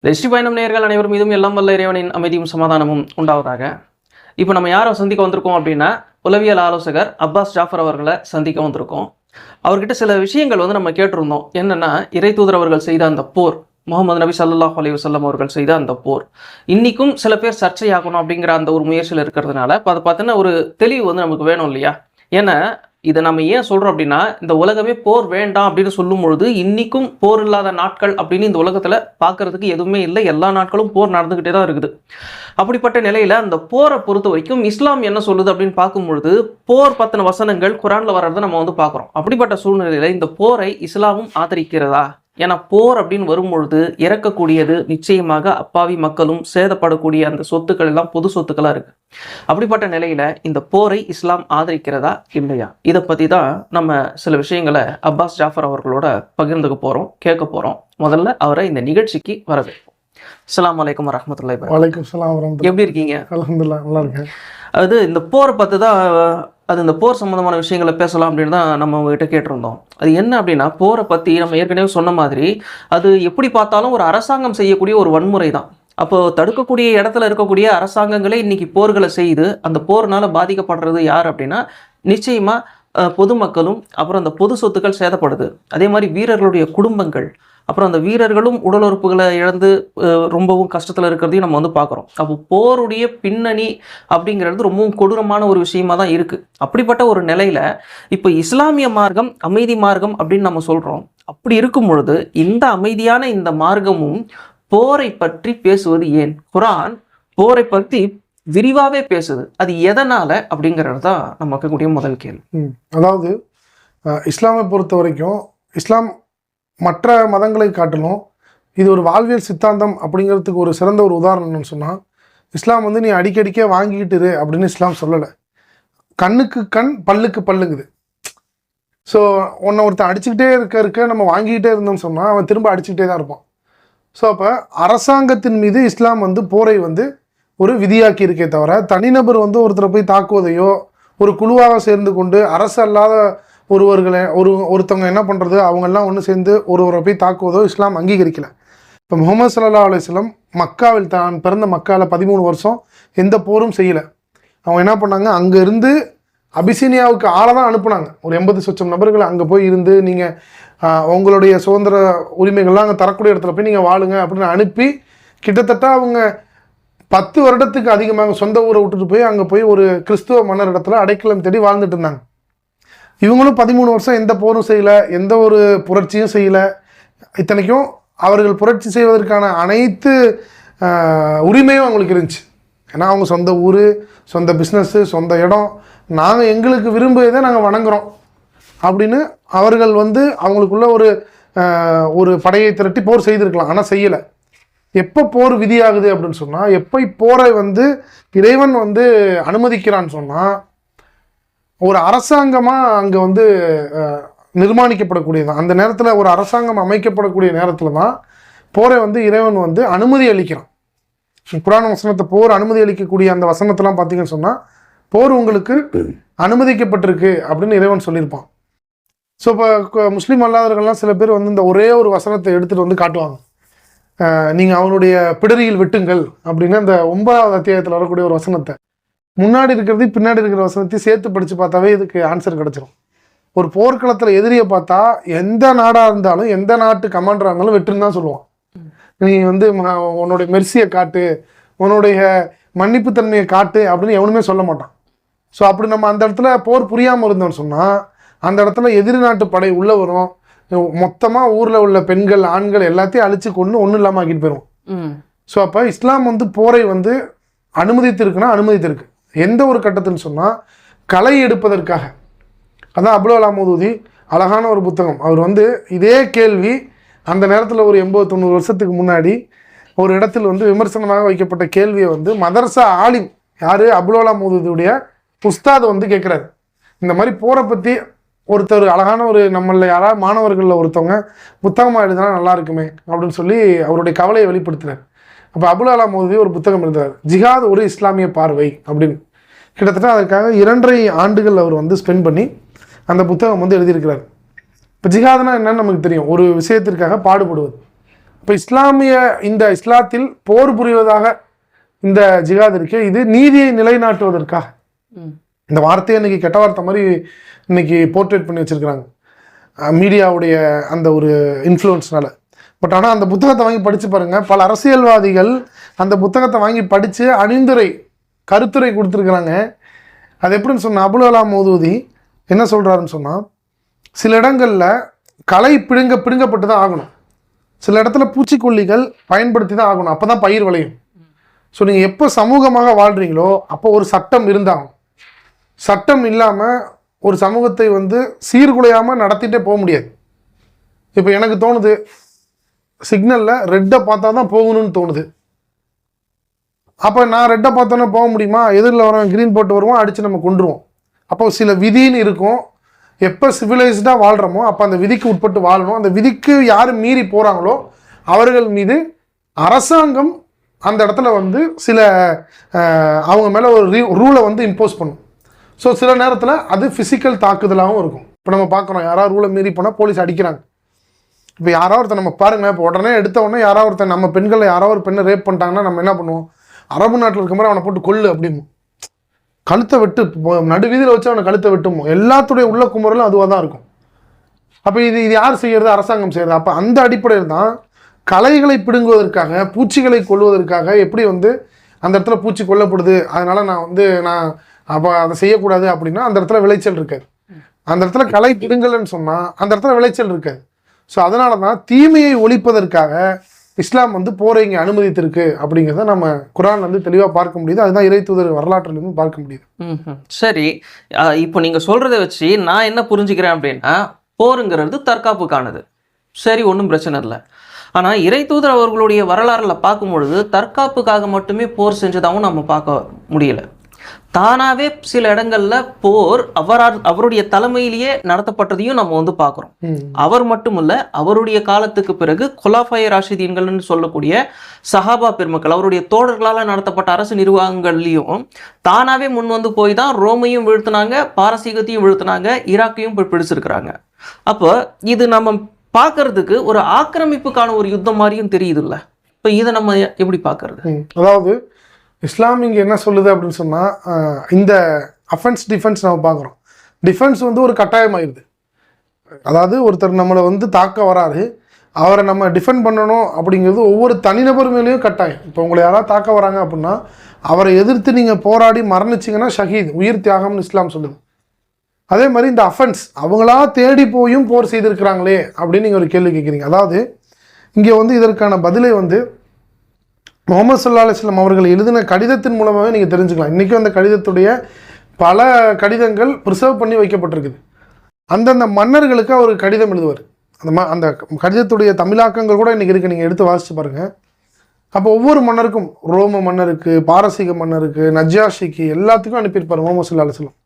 வெற்றி பயணம் நேயர்கள் அனைவர் மீதும் எல்லாம் வல்ல இறைவனின் அமைதியும் சமாதானமும் உண்டாவதாக. இப்போ நம்ம யாரை சந்திக்க வந்திருக்கோம் அப்படின்னா, உளவியல் ஆலோசகர் அப்பாஸ் ஜாஃபர் அவர்களை சந்திக்க வந்திருக்கோம். அவர்கிட்ட சில விஷயங்கள் நம்ம கேட்டிருந்தோம். என்னன்னா, இறை தூதர் அவர்கள் செய்த அந்த போர், முகமது நபி ஸல்லல்லாஹு அலைஹி வஸல்லம் அவர்கள் செய்த அந்த போர் இன்னைக்கும் சில பேர் சர்ச்சையாகணும் அப்படிங்கிற அந்த ஒரு முயற்சியில் இருக்கிறதுனால இப்போ அதை பார்த்தீங்கன்னா ஒரு தெளிவு நமக்கு வேணும் இல்லையா? ஏன்னா இதை நம்ம ஏன் சொல்கிறோம் அப்படின்னா, இந்த உலகமே போர் வேண்டாம் அப்படின்னு சொல்லும் பொழுது இன்னைக்கும் போர் இல்லாத நாட்கள் அப்படின்னு இந்த உலகத்தில் பார்க்கறதுக்கு எதுவுமே இல்லை. எல்லா நாட்களும் போர் நடந்துக்கிட்டே தான் இருக்குது. அப்படிப்பட்ட நிலையில் அந்த போரை பொறுத்த வரைக்கும் இஸ்லாம் என்ன சொல்லுது அப்படின்னு பார்க்கும்பொழுது, போர் பற்றின வசனங்கள் குரானில் வர்றதை நம்ம பார்க்குறோம். அப்படிப்பட்ட சூழ்நிலையில் இந்த போரை இஸ்லாமும் ஆதரிக்கிறதா? ஏன்னா போர் அப்படின்னு வரும்பொழுது இறக்கக்கூடியது நிச்சயமாக அப்பாவி மக்களும் சேதப்படக்கூடிய அந்த சொத்துக்கள் எல்லாம் பொது சொத்துக்களாக இருக்குது. அப்படிப்பட்ட நிலையில் இந்த போரை இஸ்லாம் ஆதரிக்கிறதா இல்லையா? இதை பற்றி தான் நம்ம சில விஷயங்களை அப்பாஸ் ஜாஃபர் அவர்களோட பகிர்ந்துக்க போகிறோம், கேட்க போகிறோம். முதல்ல அவரை இந்த நிகழ்ச்சிக்கு வரவேற்போம். அஸ்ஸலாமு அலைக்கும் வரஹ்மத்துல்லாஹி வபரகாத்துஹு. வலைக்கும் ஸலாம் வரஹ்மத்துல்லாஹி. எப்படி இருக்கீங்க? அல்ஹம்துலில்லாஹ், நல்லா இருக்கேன். அது இந்த போரை பற்றி தான், அது இந்த போர் சம்மந்தமான விஷயங்களை பேசலாம் அப்படின்னு தான் நம்ம உங்ககிட்ட கேட்டிருந்தோம். அது என்ன அப்படின்னா, போரை பற்றி நம்ம ஏற்கனவே சொன்ன மாதிரி அது எப்படி பார்த்தாலும் ஒரு அரசாங்கம் செய்யக்கூடிய ஒரு வன்முறை தான். அப்போது தடுக்கக்கூடிய இடத்துல இருக்கக்கூடிய அரசாங்கங்களே இன்றைக்கி போர்களை செய்து அந்த போர்னால் பாதிக்கப்படுறது யார் அப்படின்னா, நிச்சயமாக பொதுமக்களும், அப்புறம் அந்த பொது சொத்துக்கள் சேதப்படுது. அதே மாதிரி வீரர்களுடைய குடும்பங்கள், அப்புறம் அந்த வீரர்களும் உடல் உறுப்புகளை இழந்து ரொம்பவும் கஷ்டத்தில் இருக்கிறதையும் நம்ம பார்க்குறோம். அப்போ போருடைய பின்னணி அப்படிங்கிறது ரொம்பவும் கொடூரமான ஒரு விஷயமா தான் இருக்குது. அப்படிப்பட்ட ஒரு நிலையில் இப்போ இஸ்லாமிய மார்க்கம் அமைதி மார்க்கம் அப்படின்னு நம்ம சொல்கிறோம். அப்படி இருக்கும் பொழுது இந்த அமைதியான இந்த மார்க்கமும் போரை பற்றி பேசுவது ஏன்? குரான் போரை பற்றி விரிவாகவே பேசுது. அது எதனால் அப்படிங்கிறது தான் நம்ம வைக்கக்கூடிய முதல் கேள்வி. அதாவது இஸ்லாமை பொறுத்த வரைக்கும், இஸ்லாம் மற்ற மதங்களை காட்டிலும் இது ஒரு வாழ்வியல் சித்தாந்தம் அப்படிங்கிறதுக்கு ஒரு சிறந்த ஒரு உதாரணம்னு சொன்னால், இஸ்லாம் நீ அடிக்கடிக்கே வாங்கிக்கிட்டு இரு அப்படின்னு இஸ்லாம் சொல்லலை. கண்ணுக்கு கண் பல்லுக்கு பல்லுங்குது. ஸோ ஒன்றை ஒருத்தன் அடிச்சுக்கிட்டே இருக்க நம்ம வாங்கிக்கிட்டே இருந்தோம்னு சொன்னால் அவன் திரும்ப அடிச்சுக்கிட்டே தான் இருப்பான். ஸோ அப்போ அரசாங்கத்தின் மீது இஸ்லாம் போரை ஒரு விதியாக்கி இருக்கே தவிர, தனிநபர் ஒருத்தரை போய் தாக்குவதையோ, ஒரு குழுவாக சேர்ந்து கொண்டு அரசு அல்லாத ஒருத்தவங்க என்ன பண்ணுறது, அவங்கெல்லாம் ஒன்று சேர்ந்து ஒருவரை போய் தாக்குவதோ இஸ்லாம் அங்கீகரிக்கலை. இப்போ முகமது ஸல்லல்லாஹு அலைஹி வஸல்லம் மக்காவில், தான் பிறந்த மக்காவில் 13 வருஷம் எந்த போரும் செய்யலை. அவங்க என்ன பண்ணாங்க, அங்கேருந்து அபிசீனியாவுக்கு ஆளை தான் அனுப்புனாங்க. ஒரு 80 லட்சம் நபர்கள் அங்கே போய் இருந்து, நீங்கள் உங்களுடைய சுதந்திர உரிமைகள்லாம் அங்கே தரக்கூடிய இடத்துல போய் நீங்கள் வாழுங்க அப்படின்னு அனுப்பி, கிட்டத்தட்ட அவங்க 10 வருடத்துக்கு அதிகமாக சொந்த ஊரை விட்டுட்டு போய் அங்கே போய் ஒரு கிறிஸ்துவ மன்னர் இடத்துல அடைக்கலம் தேடி வாழ்ந்துட்டு இருந்தாங்க. இவங்களும் 13 வருஷம் எந்த போரும் செய்யலை, எந்த ஒரு புரட்சியும் செய்யலை. இத்தனைக்கும் அவர்கள் புரட்சி செய்வதற்கான அனைத்து உரிமையும் அவங்களுக்கு இருந்துச்சு. ஏன்னா அவங்க சொந்த ஊர், சொந்த பிஸ்னஸ்ஸு, சொந்த இடம், நாங்கள் எங்களுக்கு விரும்புவதை நாங்கள் வணங்குறோம் அப்படின்னு அவர்கள் அவங்களுக்குள்ள ஒரு படையை திரட்டி போர் செய்திருக்கலாம். ஆனால் செய்யலை. எப்போ போர் விதியாகுது அப்படின்னு சொன்னால், எப்போ போரை இறைவன் அனுமதிக்கிறான்னு சொன்னால், ஒரு அரசாங்கமாக அங்கே நிர்மாணிக்கப்படக்கூடியதான். அந்த நேரத்தில் ஒரு அரசாங்கம் அமைக்கப்படக்கூடிய நேரத்தில் தான் போரை இறைவன் அனுமதி அளிக்கிறான். குர்ஆன் வசனத்தை போர் அனுமதி அளிக்கக்கூடிய அந்த வசனத்தெல்லாம் பார்த்தீங்கன்னு சொன்னால், போர் உங்களுக்கு அனுமதிக்கப்பட்டிருக்கு அப்படின்னு இறைவன் சொல்லியிருப்பான். ஸோ இப்போ முஸ்லீம் அல்லாதவர்கள்லாம் சில பேர் இந்த ஒரே ஒரு வசனத்தை எடுத்துகிட்டு காட்டுவாங்க. நீங்கள் அவனுடைய பிடரியில் வெட்டுங்கள் அப்படின்னு அந்த 9வது அத்தியாயத்தில் வரக்கூடிய ஒரு வசனத்தை, முன்னாடி இருக்கிறது பின்னாடி இருக்கிற வசனத்தையும் சேர்த்து படித்து பார்த்தாவே இதுக்கு ஆன்சர் கிடச்சிரும். ஒரு போர்க்களத்தில் எதிரியை பார்த்தா எந்த நாடாக இருந்தாலும், எந்த நாட்டு கமாண்டராக இருந்தாலும் வெட்டுன்னு தான் சொல்லுவான். நீ உன்னுடைய மெர்சியை காட்டு, உன்னுடைய மன்னிப்புத்தன்மையை காட்டு அப்படின்னு எவனுமே சொல்ல மாட்டான். ஸோ அப்படி நம்ம அந்த இடத்துல போர் புரியாமல் இருந்தோம்னு சொன்னால், அந்த இடத்துல எதிரி நாட்டு படை உள்ளே வரும், மொத்தமாக ஊரில் உள்ள பெண்கள் ஆண்கள் எல்லாத்தையும் அழிச்சு கொண்டு ஒன்றும் இல்லாமல் ஆக்கிட்டு போயிடும். ஸோ அப்போ இஸ்லாம் போரை அனுமதித்திருக்குன்னா அனுமதித்திருக்கு. எந்த ஒரு கட்டத்துன்னு சொன்னால், களை எடுப்பதற்காக. அதான் அபுல் கலாம் மௌதூதி அழகான ஒரு புத்தகம். அவர் இதே கேள்வி அந்த நேரத்தில் ஒரு 80-90 வருஷத்துக்கு முன்னாடி ஒரு இடத்தில் விமர்சனமாக வைக்கப்பட்ட கேள்வியை மதரசா ஆலிம் யார், அபுல் கலாம் மௌதூதியுடைய உஸ்தாத் கேட்குறாரு. இந்த மாதிரி போரை பற்றி ஒருத்தர் அழகான நம்மள யாராவது மாணவர்களில் ஒருத்தவங்க புத்தகமாக எழுதினா நல்லா இருக்குமே அப்படின்னு சொல்லி அவருடைய கவலையை வெளிப்படுத்தினார். அப்போ அபுல் கலாம் மௌதூதி ஒரு புத்தகம் எழுதுறாரு, ஜிஹாத் ஒரு இஸ்லாமிய பார்வை அப்படின்னு. கிட்டத்தட்ட அதற்காக 2.5 ஆண்டுகள் அவர் ஸ்பெண்ட் பண்ணி அந்த புத்தகம் எழுதியிருக்கிறார். இப்போ ஜிஹாத்னா என்னன்னு நமக்கு தெரியும், ஒரு விஷயத்திற்காக பாடுபடுவது. இப்போ இஸ்லாத்தில் போர் புரிவதாக இந்த ஜிகாத் இருக்கு, இது நீதியை நிலைநாட்டுவதற்காக. இந்த வார்த்தையை இன்னைக்கு கெட்ட வார்த்தை மாதிரி இன்னைக்கு போர்ட்ரேட் பண்ணி வச்சிருக்கிறாங்க மீடியாவுடைய அந்த ஒரு இன்ஃப்ளூயன்ஸ்னால. பட் ஆனால் அந்த புத்தகத்தை வாங்கி படித்து பாருங்கள், பல அரசியல்வாதிகள் அந்த புத்தகத்தை வாங்கி படித்து கருத்துரை கொடுத்துருக்குறாங்க. அது எப்படின்னு சொன்னால், அபுல் கலாம் மௌதூதி என்ன சொல்கிறாருன்னு சொன்னால், சில இடங்களில் களை பிடுங்கப்பட்டு தான் ஆகணும், சில இடத்துல பூச்சிக்கொல்லிகள் பயன்படுத்தி தான் ஆகணும், அப்போ தான் பயிர் விளையும். ஸோ நீங்கள் எப்போ சமூகமாக வாழ்கிறீங்களோ அப்போ ஒரு சட்டம் இருந்தாகும். சட்டம் இல்லாமல் ஒரு சமூகத்தை சீர்குலையாமல் நடத்திட்டே போக முடியாது. இப்போ எனக்கு தோணுது, சிக்னலில் ரெட்டை பார்த்தா தான் போகணும்னு தோணுது. அப்போ நான் ரெட்டை பார்த்தோன்னே போக முடியுமா? எதிரில் வரவன் க்ரீன் போட்டு வருவோம், அடித்து நம்ம கொண்டுருவோம். அப்போ சில விதின்னு இருக்கும். எப்போ சிவிலைஸ்டாக வாழ்கிறோமோ அப்போ அந்த விதிக்கு உட்பட்டு வாழணும். அந்த விதிக்கு யார் மீறி போகிறாங்களோ அவர்கள் மீது அரசாங்கம் அந்த இடத்துல சில அவங்க மேலே ஒரு ரூலை இம்போஸ் பண்ணும். ஸோ சில நேரத்தில் அது ஃபிசிக்கல் தாக்குதலாகவும் இருக்கும். இப்போ நம்ம பார்க்குறோம், யாராவது ரூலை மீறி போனால் போலீஸ் அடிக்கிறாங்க. இப்போ யாராவது ஒருத்தர் நம்ம பாருங்கள், இப்போ உடனே எடுத்த உடனே யாராவது ஒருத்தர் நம்ம பெண்களை யாராவது ஒரு பெண்ணை ரேப் பண்ணிட்டாங்கன்னா நம்ம என்ன பண்ணுவோம்? அரபு நாட்டில் இருக்க மாதிரி அவனை போட்டு கொள்ளு அப்படிமோ, கழுத்தை வெட்டு, நடுவீதியில் வச்சு அவனை கழுத்தை வெட்டுமோ, எல்லாத்துடைய உள்ள குமுறலும் அதுவாக தான் இருக்கும். அப்போ இது யார் செய்கிறது? அரசாங்கம் செய்கிறது. அப்போ அந்த அடிப்படையில் தான் களைகளை பிடுங்குவதற்காக, பூச்சிகளை கொல்வதற்காக, எப்படி அந்த இடத்துல பூச்சி கொல்லப்படுது, அதனால் நான் அப்போ அதை செய்யக்கூடாது அப்படின்னா அந்த இடத்துல விளைச்சல் இருக்காது. அந்த இடத்துல களை பிடுங்கலன்னு சொன்னால் அந்த இடத்துல விளைச்சல் இருக்காது. ஸோ அதனால தான் தீமையை ஒழிப்பதற்காக இஸ்லாம் போரை இங்கே அனுமதித்திருக்கு அப்படிங்கிறத நம்ம குரான் தெளிவாக பார்க்க முடியுது. அதுதான் இறை தூதர் வரலாற்றிலிருந்து பார்க்க முடியுது. சரி, இப்போ நீங்கள் சொல்கிறத வச்சு நான் என்ன புரிஞ்சுக்கிறேன் அப்படின்னா, போருங்கிறது தற்காப்புக்கானது. சரி, ஒன்றும் பிரச்சனை இல்லை. ஆனால் இறை தூதர் அவர்களுடைய வரலாறில் பார்க்கும்பொழுது தற்காப்புக்காக மட்டுமே போர் செஞ்சதாகவும் நம்ம பார்க்க முடியல. தானாகவே சில இடங்களில் போர் அவருடைய தலைமையிலேயே நடத்தப்பட்டதையும் நம்ம பார்க்குறோம். அவர் மட்டுமல்ல, அவருடைய காலத்துக்கு பிறகு குலாஃபாய் ராஷிதீன்கள்னு சொல்லக்கூடிய சஹாபா பெருமக்கள், அவருடைய தோழர்களால் நடத்தப்பட்ட அரசு நிர்வாகங்கள்லையும் தானாகவே முன் போய் தான் ரோமையும் வீழ்த்தினாங்க, பாரசீகத்தையும் வீழ்த்தினாங்க, ஈராக்கையும் போய் பிடிச்சிருக்கிறாங்க. அப்போ இது நம்ம பார்க்கறதுக்கு ஒரு ஆக்கிரமிப்புக்கான ஒரு யுத்தம் மாதிரியும் தெரியுதுல்ல. இப்போ இதை நம்ம எப்படி பார்க்கறது? அதாவது இஸ்லாம் இங்கே என்ன சொல்லுது அப்படின்னு சொன்னால், இந்த அஃபென்ஸ் டிஃபென்ஸ் நம்ம பார்க்குறோம். டிஃபென்ஸ் ஒரு கட்டாயமாயிருது. அதாவது ஒருத்தர் நம்மளை தாக்க வராரு, அவரை நம்ம டிஃபெண்ட் பண்ணணும் அப்படிங்கிறது ஒவ்வொரு தனிநபர் மேலேயும் கட்டாயம். இப்போ உங்களை யாராவது தாக்க வராங்க அப்படின்னா அவரை எதிர்த்து நீங்கள் போராடி மரணிச்சிங்கன்னா ஷஹீத், உயிர் தியாகம்னு இஸ்லாம் சொல்லுது. அதே மாதிரி இந்த அஃபென்ஸ் அவங்களா தேடி போயும் போர் செய்திருக்கிறாங்களே அப்படின்னு நீங்கள் ஒரு கேள்வி கேட்குறீங்க. அதாவது இங்கே இதற்கான பதிலை முகமது ஸல்லல்லாஹு அலைஹி வஸல்லம் அவர்கள் எழுதின கடிதத்தின் மூலமாகவே நீங்கள் தெரிஞ்சுக்கலாம். இன்றைக்கும் அந்த கடிதத்துடைய பல கடிதங்கள் ப்ரிசர்வ் பண்ணி வைக்கப்பட்டிருக்குது. அந்தந்த மன்னர்களுக்கு அவர் கடிதம் எழுதுவார். அந்த கடிதத்துடைய தமிழாக்கங்கள் கூட இன்றைக்கி இருக்குது, நீங்கள் எடுத்து வாசித்து பாருங்கள். அப்போ ஒவ்வொரு மன்னருக்கும், ரோம மன்னருக்கு, பாரசீக மன்னருக்கு, நஜ்ஜாஷிக்கு, எல்லாத்துக்கும் அனுப்பியிருப்பார் முகமது ஸல்லல்லாஹு அலைஹி வஸல்லம்.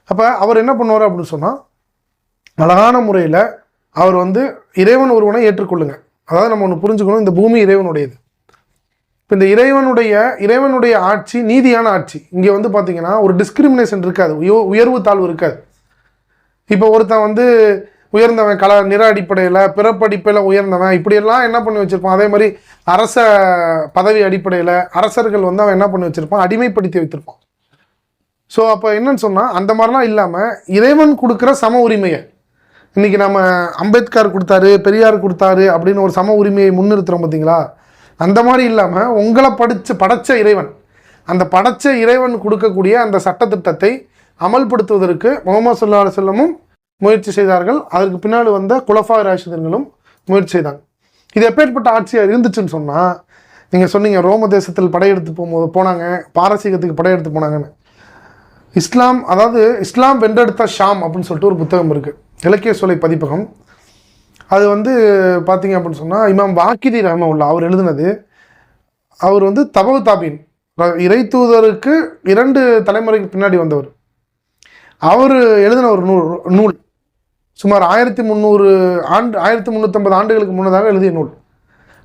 அப்போ அவர் என்ன பண்ணுவார் அப்படின்னு சொன்னால், அழகான முறையில் அவர் இறைவன் ஒருவனை ஏற்றுக்கொள்ளுங்க. அதாவது நம்ம ஒன்று புரிஞ்சுக்கணும், இந்த பூமி இறைவனுடையது. இப்போ இந்த இறைவனுடைய ஆட்சி நீதியான ஆட்சி. இங்கே பார்த்தீங்கன்னா ஒரு டிஸ்கிரிமினேஷன் இருக்காது, உயர்வு தாழ்வு இருக்காது. இப்போ ஒருத்தன் உயர்ந்தவன் நிற அடிப்படையில், பிறப்படிப்படையில் உயர்ந்தவன், இப்படியெல்லாம் என்ன பண்ணி வச்சுருப்பான். அதே மாதிரி அரச பதவி அடிப்படையில் அரசர்கள் அவன் என்ன பண்ணி வச்சுருப்பான், அடிமைப்படுத்தி வைத்திருப்பான். ஸோ அப்போ என்னன்னு சொன்னால், அந்த மாதிரிலாம் இல்லாமல் இறைவன் கொடுக்குற சம உரிமையை, இன்றைக்கி நம்ம அம்பேத்கர் கொடுத்தாரு, பெரியார் கொடுத்தாரு அப்படின்னு ஒரு சம உரிமையை முன்னிறுத்துகிறோம் பார்த்தீங்களா? அந்த மாதிரி இல்லாமல் உங்களை படைச்ச இறைவன், அந்த படைச்ச இறைவன் கொடுக்கக்கூடிய அந்த சட்டத்திட்டத்தை அமல்படுத்துவதற்கு முகமது ஸல்லல்லாஹு அலைஹி வஸல்லமும் முயற்சி செய்தார்கள். அதற்கு பின்னால் வந்த குலஃபாய் ராஷிதீன்களும் முயற்சி செய்தாங்க. இது எப்பேற்பட்ட ஆட்சியாக இருந்துச்சுன்னு சொன்னால், நீங்கள் சொன்னீங்க ரோம தேசத்தில் படையெடுத்து போனாங்க, பாரசீகத்துக்கு படையெடுத்து போனாங்கன்னு. இஸ்லாம் வென்றெடுத்த ஷாம் அப்படின்னு சொல்லிட்டு ஒரு புத்தகம் இருக்குது, இலக்கிய சோலை பதிப்பகம். அது பார்த்தீங்க அப்படின்னு சொன்னால் இமாம் வாக்கிதி ரஹ்மத்துல்லாஹ் அவர் எழுதினது. அவர் தபவு தாபீன், இறை தூதருக்கு 2 தலைமுறைக்கு பின்னாடி வந்தவர். அவர் எழுதின ஒரு நூல் சுமார் 1350 ஆண்டுகளுக்கு முன்னதாக எழுதிய நூல்.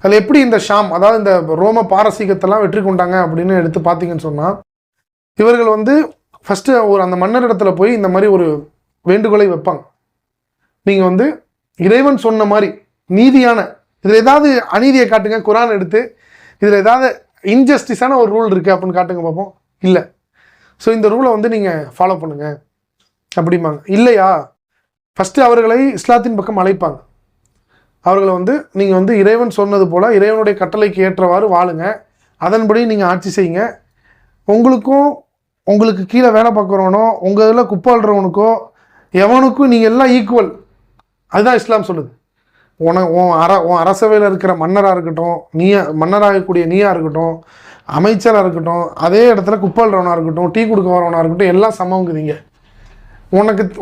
அதில் எப்படி இந்த ஷாம், அதாவது இந்த ரோம பாரசீகத்தெல்லாம் வெற்றி கொண்டாங்க அப்படின்னு எடுத்து பார்த்தீங்கன்னு சொன்னால், இவர்கள் ஃபஸ்ட்டு அந்த மன்னர் இடத்துல போய் இந்த மாதிரி ஒரு வேண்டுகோளை வைப்பாங்க. நீங்கள் இறைவன் சொன்ன மாதிரி நீதியான இதில் ஏதாவது அநீதியை காட்டுங்க, குரான் எடுத்து இதில் ஏதாவது இன்ஜஸ்டிஸான ஒரு ரூல் இருக்குது அப்படின்னு காட்டுங்க பார்ப்போம். இல்லை. ஸோ இந்த ரூலை வந்து நீங்கள் ஃபாலோ பண்ணுங்க அப்படிம்பாங்க. இல்லையா, ஃபஸ்ட்டு அவர்களை இஸ்லாத்தின் பக்கம் அழைப்பாங்க. அவர்களை வந்து நீங்கள் வந்து இறைவன் சொன்னது போல் இறைவனுடைய கட்டளைக்கு ஏற்றவாறு வாழுங்க, அதன்படி நீங்கள் ஆட்சி செய்யுங்க. உங்களுக்கு கீழே வேலை பார்க்குறவனோ உங்கள் இதில் குப்பாடுறவனுக்கோ எவனுக்கும் நீங்கள் எல்லாம் ஈக்குவல். அதுதான் இஸ்லாம் சொல்லுது. உன் அரசவையில் இருக்கிற மன்னராக இருக்கட்டும், மன்னராகக்கூடிய நீயாக இருக்கட்டும், அமைச்சராக இருக்கட்டும், அதே இடத்துல குப்பாடுறவனாக இருக்கட்டும், டீ கொடுக்க வரவனாக இருக்கட்டும், எல்லாம் சமங்குறீங்க.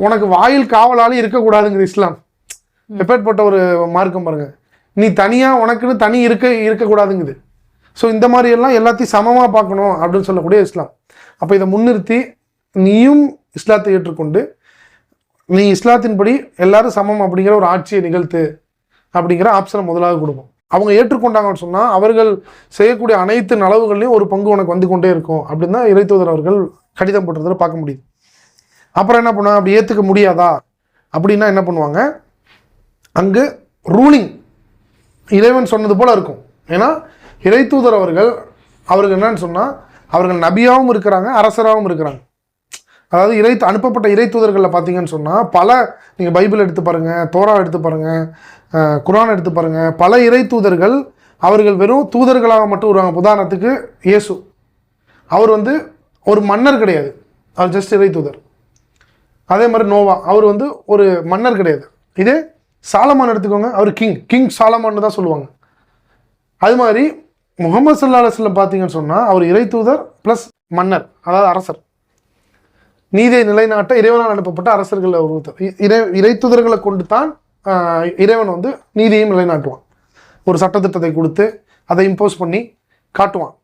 உனக்கு வாயில் காவலாளி இருக்கக்கூடாதுங்கிற இஸ்லாம். எப்பேற்பட்ட ஒரு மார்க்கம் பாருங்க. நீ தனியாக உனக்குன்னு தனி இருக்கக்கூடாதுங்குது. ஸோ இந்த மாதிரி எல்லாம் எல்லாத்தையும் சமமாக பார்க்கணும் அப்படின்னு சொல்லக்கூடிய இஸ்லாம். அப்போ இதை முன்னிறுத்தி நீயும் இஸ்லாத்தை ஏற்றுக்கொண்டு நீ இஸ்லாத்தின்படி எல்லாரும் சமம் அப்படிங்கிற ஒரு ஆட்சியை நிகழ்த்து அப்படிங்கிற ஆப்ஷனை முதலாவது கொடுக்கும். அவங்க ஏற்றுக்கொண்டாங்கன்னு சொன்னால் அவர்கள் செய்யக்கூடிய அனைத்து நலவுகள்லையும் ஒரு பங்கு உனக்கு வந்து கொண்டே இருக்கும் அப்படின்னு தான் இறைத்தூதர் அவர்கள் கடிதம் போட்டதில் பார்க்க முடியுது. அப்புறம் என்ன பண்ணுவாங்க, அப்படி ஏற்றுக்க முடியாதா அப்படின்னா என்ன பண்ணுவாங்க, அங்கு ரூலிங் இறைவன் சொன்னது போல் இருக்கும். ஏன்னா இறைத்தூதர் அவர்கள் என்னன்னு சொன்னால் அவர்கள் நபியாகவும் இருக்கிறாங்க, அரசராகவும் இருக்கிறாங்க. அதாவது அனுப்பப்பட்ட இறைத்தூதர்களில் பார்த்தீங்கன்னு சொன்னால் பல, நீங்கள் பைபிள் எடுத்து பாருங்கள், தோரா எடுத்து பாருங்கள், குரான் எடுத்து பாருங்கள், பல இறைத்தூதர்கள் அவர்கள் வெறும் தூதர்களாக மட்டும் வருவாங்க. உதாரணத்துக்கு இயேசு, அவர் வந்து ஒரு மன்னர் கிடையாது, அவர் ஜஸ்ட் இறைத்தூதர். அதே மாதிரி நோவா, அவர் வந்து ஒரு மன்னர் கிடையாது. இதே சாலமான் எடுத்துக்கோங்க, அவர் கிங் சாலமான்னு தான் சொல்லுவாங்க. அது மாதிரி முகமது ஸல்லல்லாஹு அலைஹி வஸல்லம் பார்த்தீங்கன்னு சொன்னால் அவர் இறைத்தூதர் ப்ளஸ் மன்னர், அதாவது அரசர். நீதியை நிலைநாட்ட இறைவனால் அனுப்பப்பட்ட அரசர்கள் ஒருத்தர். இறைத்தூதர்களை கொண்டு தான் இறைவன் வந்து நீதியையும் நிலைநாட்டுவான். ஒரு சட்டத்திட்டத்தை கொடுத்து அதை இம்போஸ் பண்ணி காட்டுவான்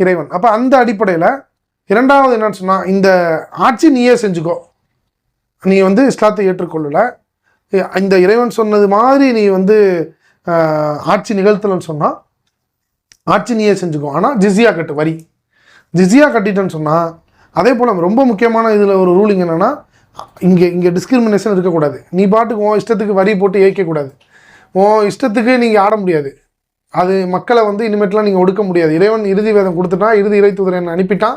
இறைவன். அப்போ அந்த அடிப்படையில் இரண்டாவது என்னன்னு சொன்னால், இந்த ஆட்சி நீயே செஞ்சுக்கோ, நீ வந்து இஸ்லாத்தை ஏற்றுக்கொள்ளலை, இந்த இறைவன் சொன்னது மாதிரி நீ வந்து ஆட்சி நிகழ்த்தலன்னு சொன்னால் ஆட்சி நீயே செஞ்சுக்கோ, ஆனால் ஜிஸியா கட்டு, வரி ஜிஸியா கட்டிட்டேன்னு சொன்னால். அதே போல் ரொம்ப முக்கியமான இதில் ஒரு ரூலிங் என்னென்னா, இங்கே டிஸ்கிரிமினேஷன் இருக்கக்கூடாது. நீ பாட்டுக்கு உன் இஷ்டத்துக்கு வரி போட்டு ஏற்கக்கூடாது, உன் இஷ்டத்துக்கு நீங்கள் ஆட முடியாது. அது மக்களை வந்து இனிமேட்லாம் நீங்கள் ஒடுக்க முடியாது. இறைவன் இறுதி வேதம் கொடுத்துட்டா, இறுதி இறைத்தூதரை அனுப்பிட்டான்,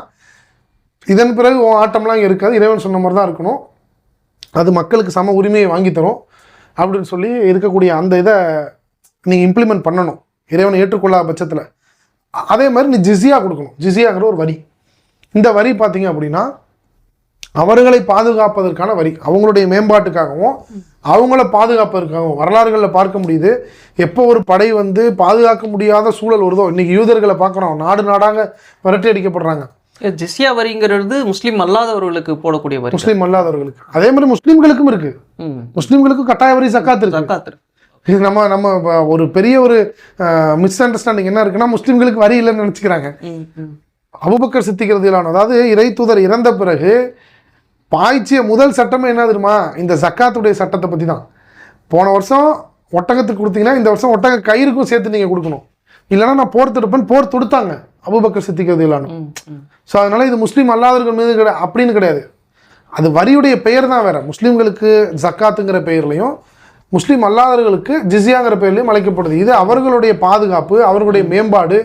இதன் பிறகு உன் ஆட்டம்லாம் இங்கே இருக்காது, இறைவன் சொன்ன மாதிரி தான் இருக்கணும், அது மக்களுக்கு சம உரிமையை வாங்கி தரும் அப்படின்னு சொல்லி இருக்கக்கூடிய அந்த இதை நீங்கள் இம்ப்ளிமெண்ட் பண்ணணும் இறைவனை ஏற்றுக்கொள்ளாத பட்சத்தில். அதே மாதிரி நீ ஜிஸியா கொடுக்கணும். ஜிஸியாங்கிற ஒரு வரி. இந்த வரி பார்த்தீங்க அப்படின்னா அவர்களை பாதுகாப்பதற்கான வரி, அவங்களுடைய மேம்பாட்டுக்காகவும் அவங்கள பாதுகாப்பதற்காகவும். வரலாறுகளில் பார்க்க முடியுது, எப்போ ஒரு படை வந்து பாதுகாக்க முடியாத சூழல் வருதோ, இன்னைக்கு யூதர்களை பார்க்குறோம், நாடாக விரட்டி அடிக்கப்படுறாங்க. ஜிஸ்யா வரிங்கிறது முஸ்லீம் அல்லாதவர்களுக்கு போடக்கூடிய வரி. முஸ்லீம் அல்லாதவர்களுக்கு, அதே மாதிரி முஸ்லீம்களுக்கும் இருக்கு. முஸ்லீம்களுக்கும் கட்டாய வரி ஜக்காத் இருக்கு. இது நம்ம ஒரு பெரிய ஒரு மிஸ் அண்டர்ஸ்டாண்டிங் என்ன இருக்குன்னா, முஸ்லீம்களுக்கு வரி இல்லைன்னு நினச்சிக்கிறாங்க. அபூபக்கர் சித்திக் ரலியல்லாஹு அன்ஹு, அதாவது இறைத்தூதர் இறந்த பிறகு பாய்ச்சிய முதல் சட்டமே என்ன தெரியுமா, இந்த ஜக்காத்துடைய சட்டத்தை பற்றி தான். போன வருஷம் ஒட்டகத்துக்கு கொடுத்தீங்கன்னா இந்த வருஷம் ஒட்டக கயிறுக்கும் சேர்த்து நீங்கள் கொடுக்கணும், இல்லைன்னா நான் போர் தொடுப்பேன். போர் தொடுத்தாங்க அபூபக்கர் சித்திக் ரலியல்லாஹு அன்ஹு. ஸோ அதனால இது முஸ்லீம் அல்லாதவர்கள் மீது அப்படின்னு கிடையாது, அது வரியுடைய பெயர் தான் வேற. முஸ்லீம்களுக்கு ஜக்காத்துங்கிற பெயர்லையும் முஸ்லீம் அல்லாதவர்களுக்கு ஜிஸியாங்கிற பெயர்லையும் அழைக்கப்படுது. இது அவர்களுடைய பாதுகாப்பு, அவர்களுடைய மேம்பாடு,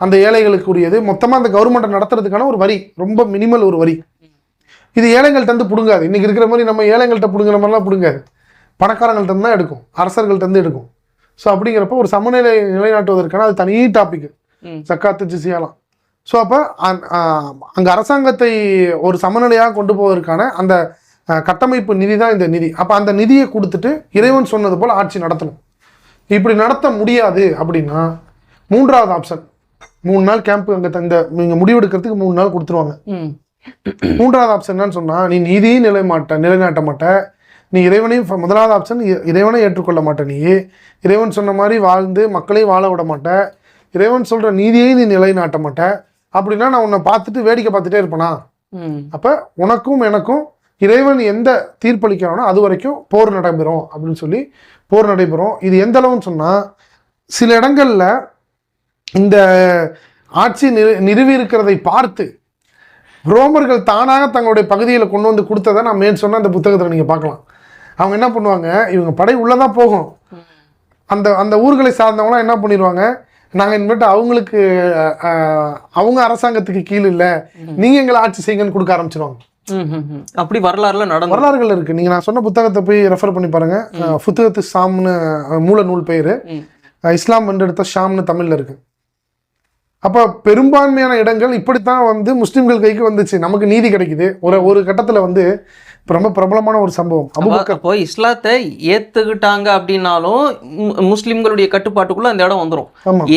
அந்த ஏழைகளுக்கு உரியது. மொத்தமாக அந்த கவர்மெண்ட்டை நடத்துறதுக்கான ஒரு வரி, ரொம்ப மினிமல் ஒரு வரி. இது ஏழைகள்கிட்ட இருந்து பிடுங்காது. இன்றைக்கி இருக்கிற மாதிரி நம்ம ஏழைகள்கிட்ட பிடுங்குற மாதிரிலாம் பிடுங்காது, பணக்காரங்கள்ட்ட தான் எடுக்கும், அரசர்கள்ட்ட எடுக்கும். ஸோ அப்படிங்கிறப்ப ஒரு சமநிலை நிலைநாட்டுவதற்கான அது தனி டாபிக் ஜக்காத்து ஜிஸியாலாம். ஸோ அப்போ அங்கே அரசாங்கத்தை ஒரு சமநிலையாக கொண்டு போவதற்கான அந்த கட்டமைப்பு நிதி தான் இந்த நிதி. அப்போ அந்த நிதியை கொடுத்துட்டு இறைவன் சொன்னது போல் ஆட்சி நடத்தணும். இப்படி நடத்த முடியாது அப்படின்னா மூன்றாவது ஆப்ஷன், 3 நாள் கேம்ப் அங்கே நீங்கள் முடிவெடுக்கிறதுக்கு 3 நாள் கொடுத்துருவாங்க. மூன்றாவது ஆப்ஷன் என்னன்னு சொன்னால், நீ நீதியும் நிலைநாட்ட மாட்ட, நீ இறைவனையும், முதலாவது ஆப்ஷன் இறைவனை ஏற்றுக்கொள்ள மாட்ட, நீ இறைவன் சொன்ன மாதிரி வாழ்ந்து மக்களையும் வாழ விட மாட்ட, இறைவன் சொல்கிற நீதியையும் நீ நிலைநாட்ட மாட்ட. அப்படின்னா நான் உன்னை பார்த்துட்டு வேடிக்கை பார்த்துட்டே இருப்பேனா? அப்போ உனக்கும் எனக்கும் இறைவன் எந்த தீர்ப்பளிக்கிறானோ அது வரைக்கும் போர் நடைபெறும் அப்படின்னு சொல்லி போர் நடைபெறும். இது எந்த அளவுன்னு சொன்னால், சில இடங்களில் இந்த ஆட்சி நிறுவி இருக்கிறதை பார்த்து ரோமர்கள் தானாக தங்களுடைய பகுதியில் கொண்டு வந்து கொடுத்ததை நான் மேன் சொன்ன அந்த புத்தகத்தில் நீங்கள் பார்க்கலாம். அவங்க என்ன பண்ணுவாங்க, இவங்க படை உள்ளதாக போகும், அந்த அந்த ஊர்களை சார்ந்தவங்களாம் என்ன பண்ணிடுவாங்க, நாங்கள் இனிமேட்டு அவங்களுக்கு அவங்க அரசாங்கத்துக்கு கீழ் இல்லை, நீங்கள் எங்களை ஆட்சி செய்யுங்கன்னு கொடுக்க ஆரம்பிச்சிருவாங்க. அப்படி வரலாறுகள் இருக்கு. நீங்க நான் சொன்ன புத்தகத்தை போய் ரெஃபர் பண்ணி பாருங்க. புத்தகத்து ஷாம்னு மூல நூல் பெயரு, இஸ்லாம் வென்றெடுத்த ஷாம்னு தமிழ்ல இருக்கு. அப்ப பெரும்பான்மையான இடங்கள் இப்படித்தான் வந்து முஸ்லிம்கள் கைக்கு வந்துச்சு, நமக்கு நீதி கிடைக்குது. ஒரு கட்டத்துல வந்து ரொம்ப பிரபலமான ஒரு சம்பவம், அபூபக்கர் போய் இஸ்லாத்தை ஏத்துக்கிட்டாங்க அப்படின்னாலும் முஸ்லிம்களுடைய கட்டுப்பாட்டுக்குள்ள அந்த இடம் வந்துடும்.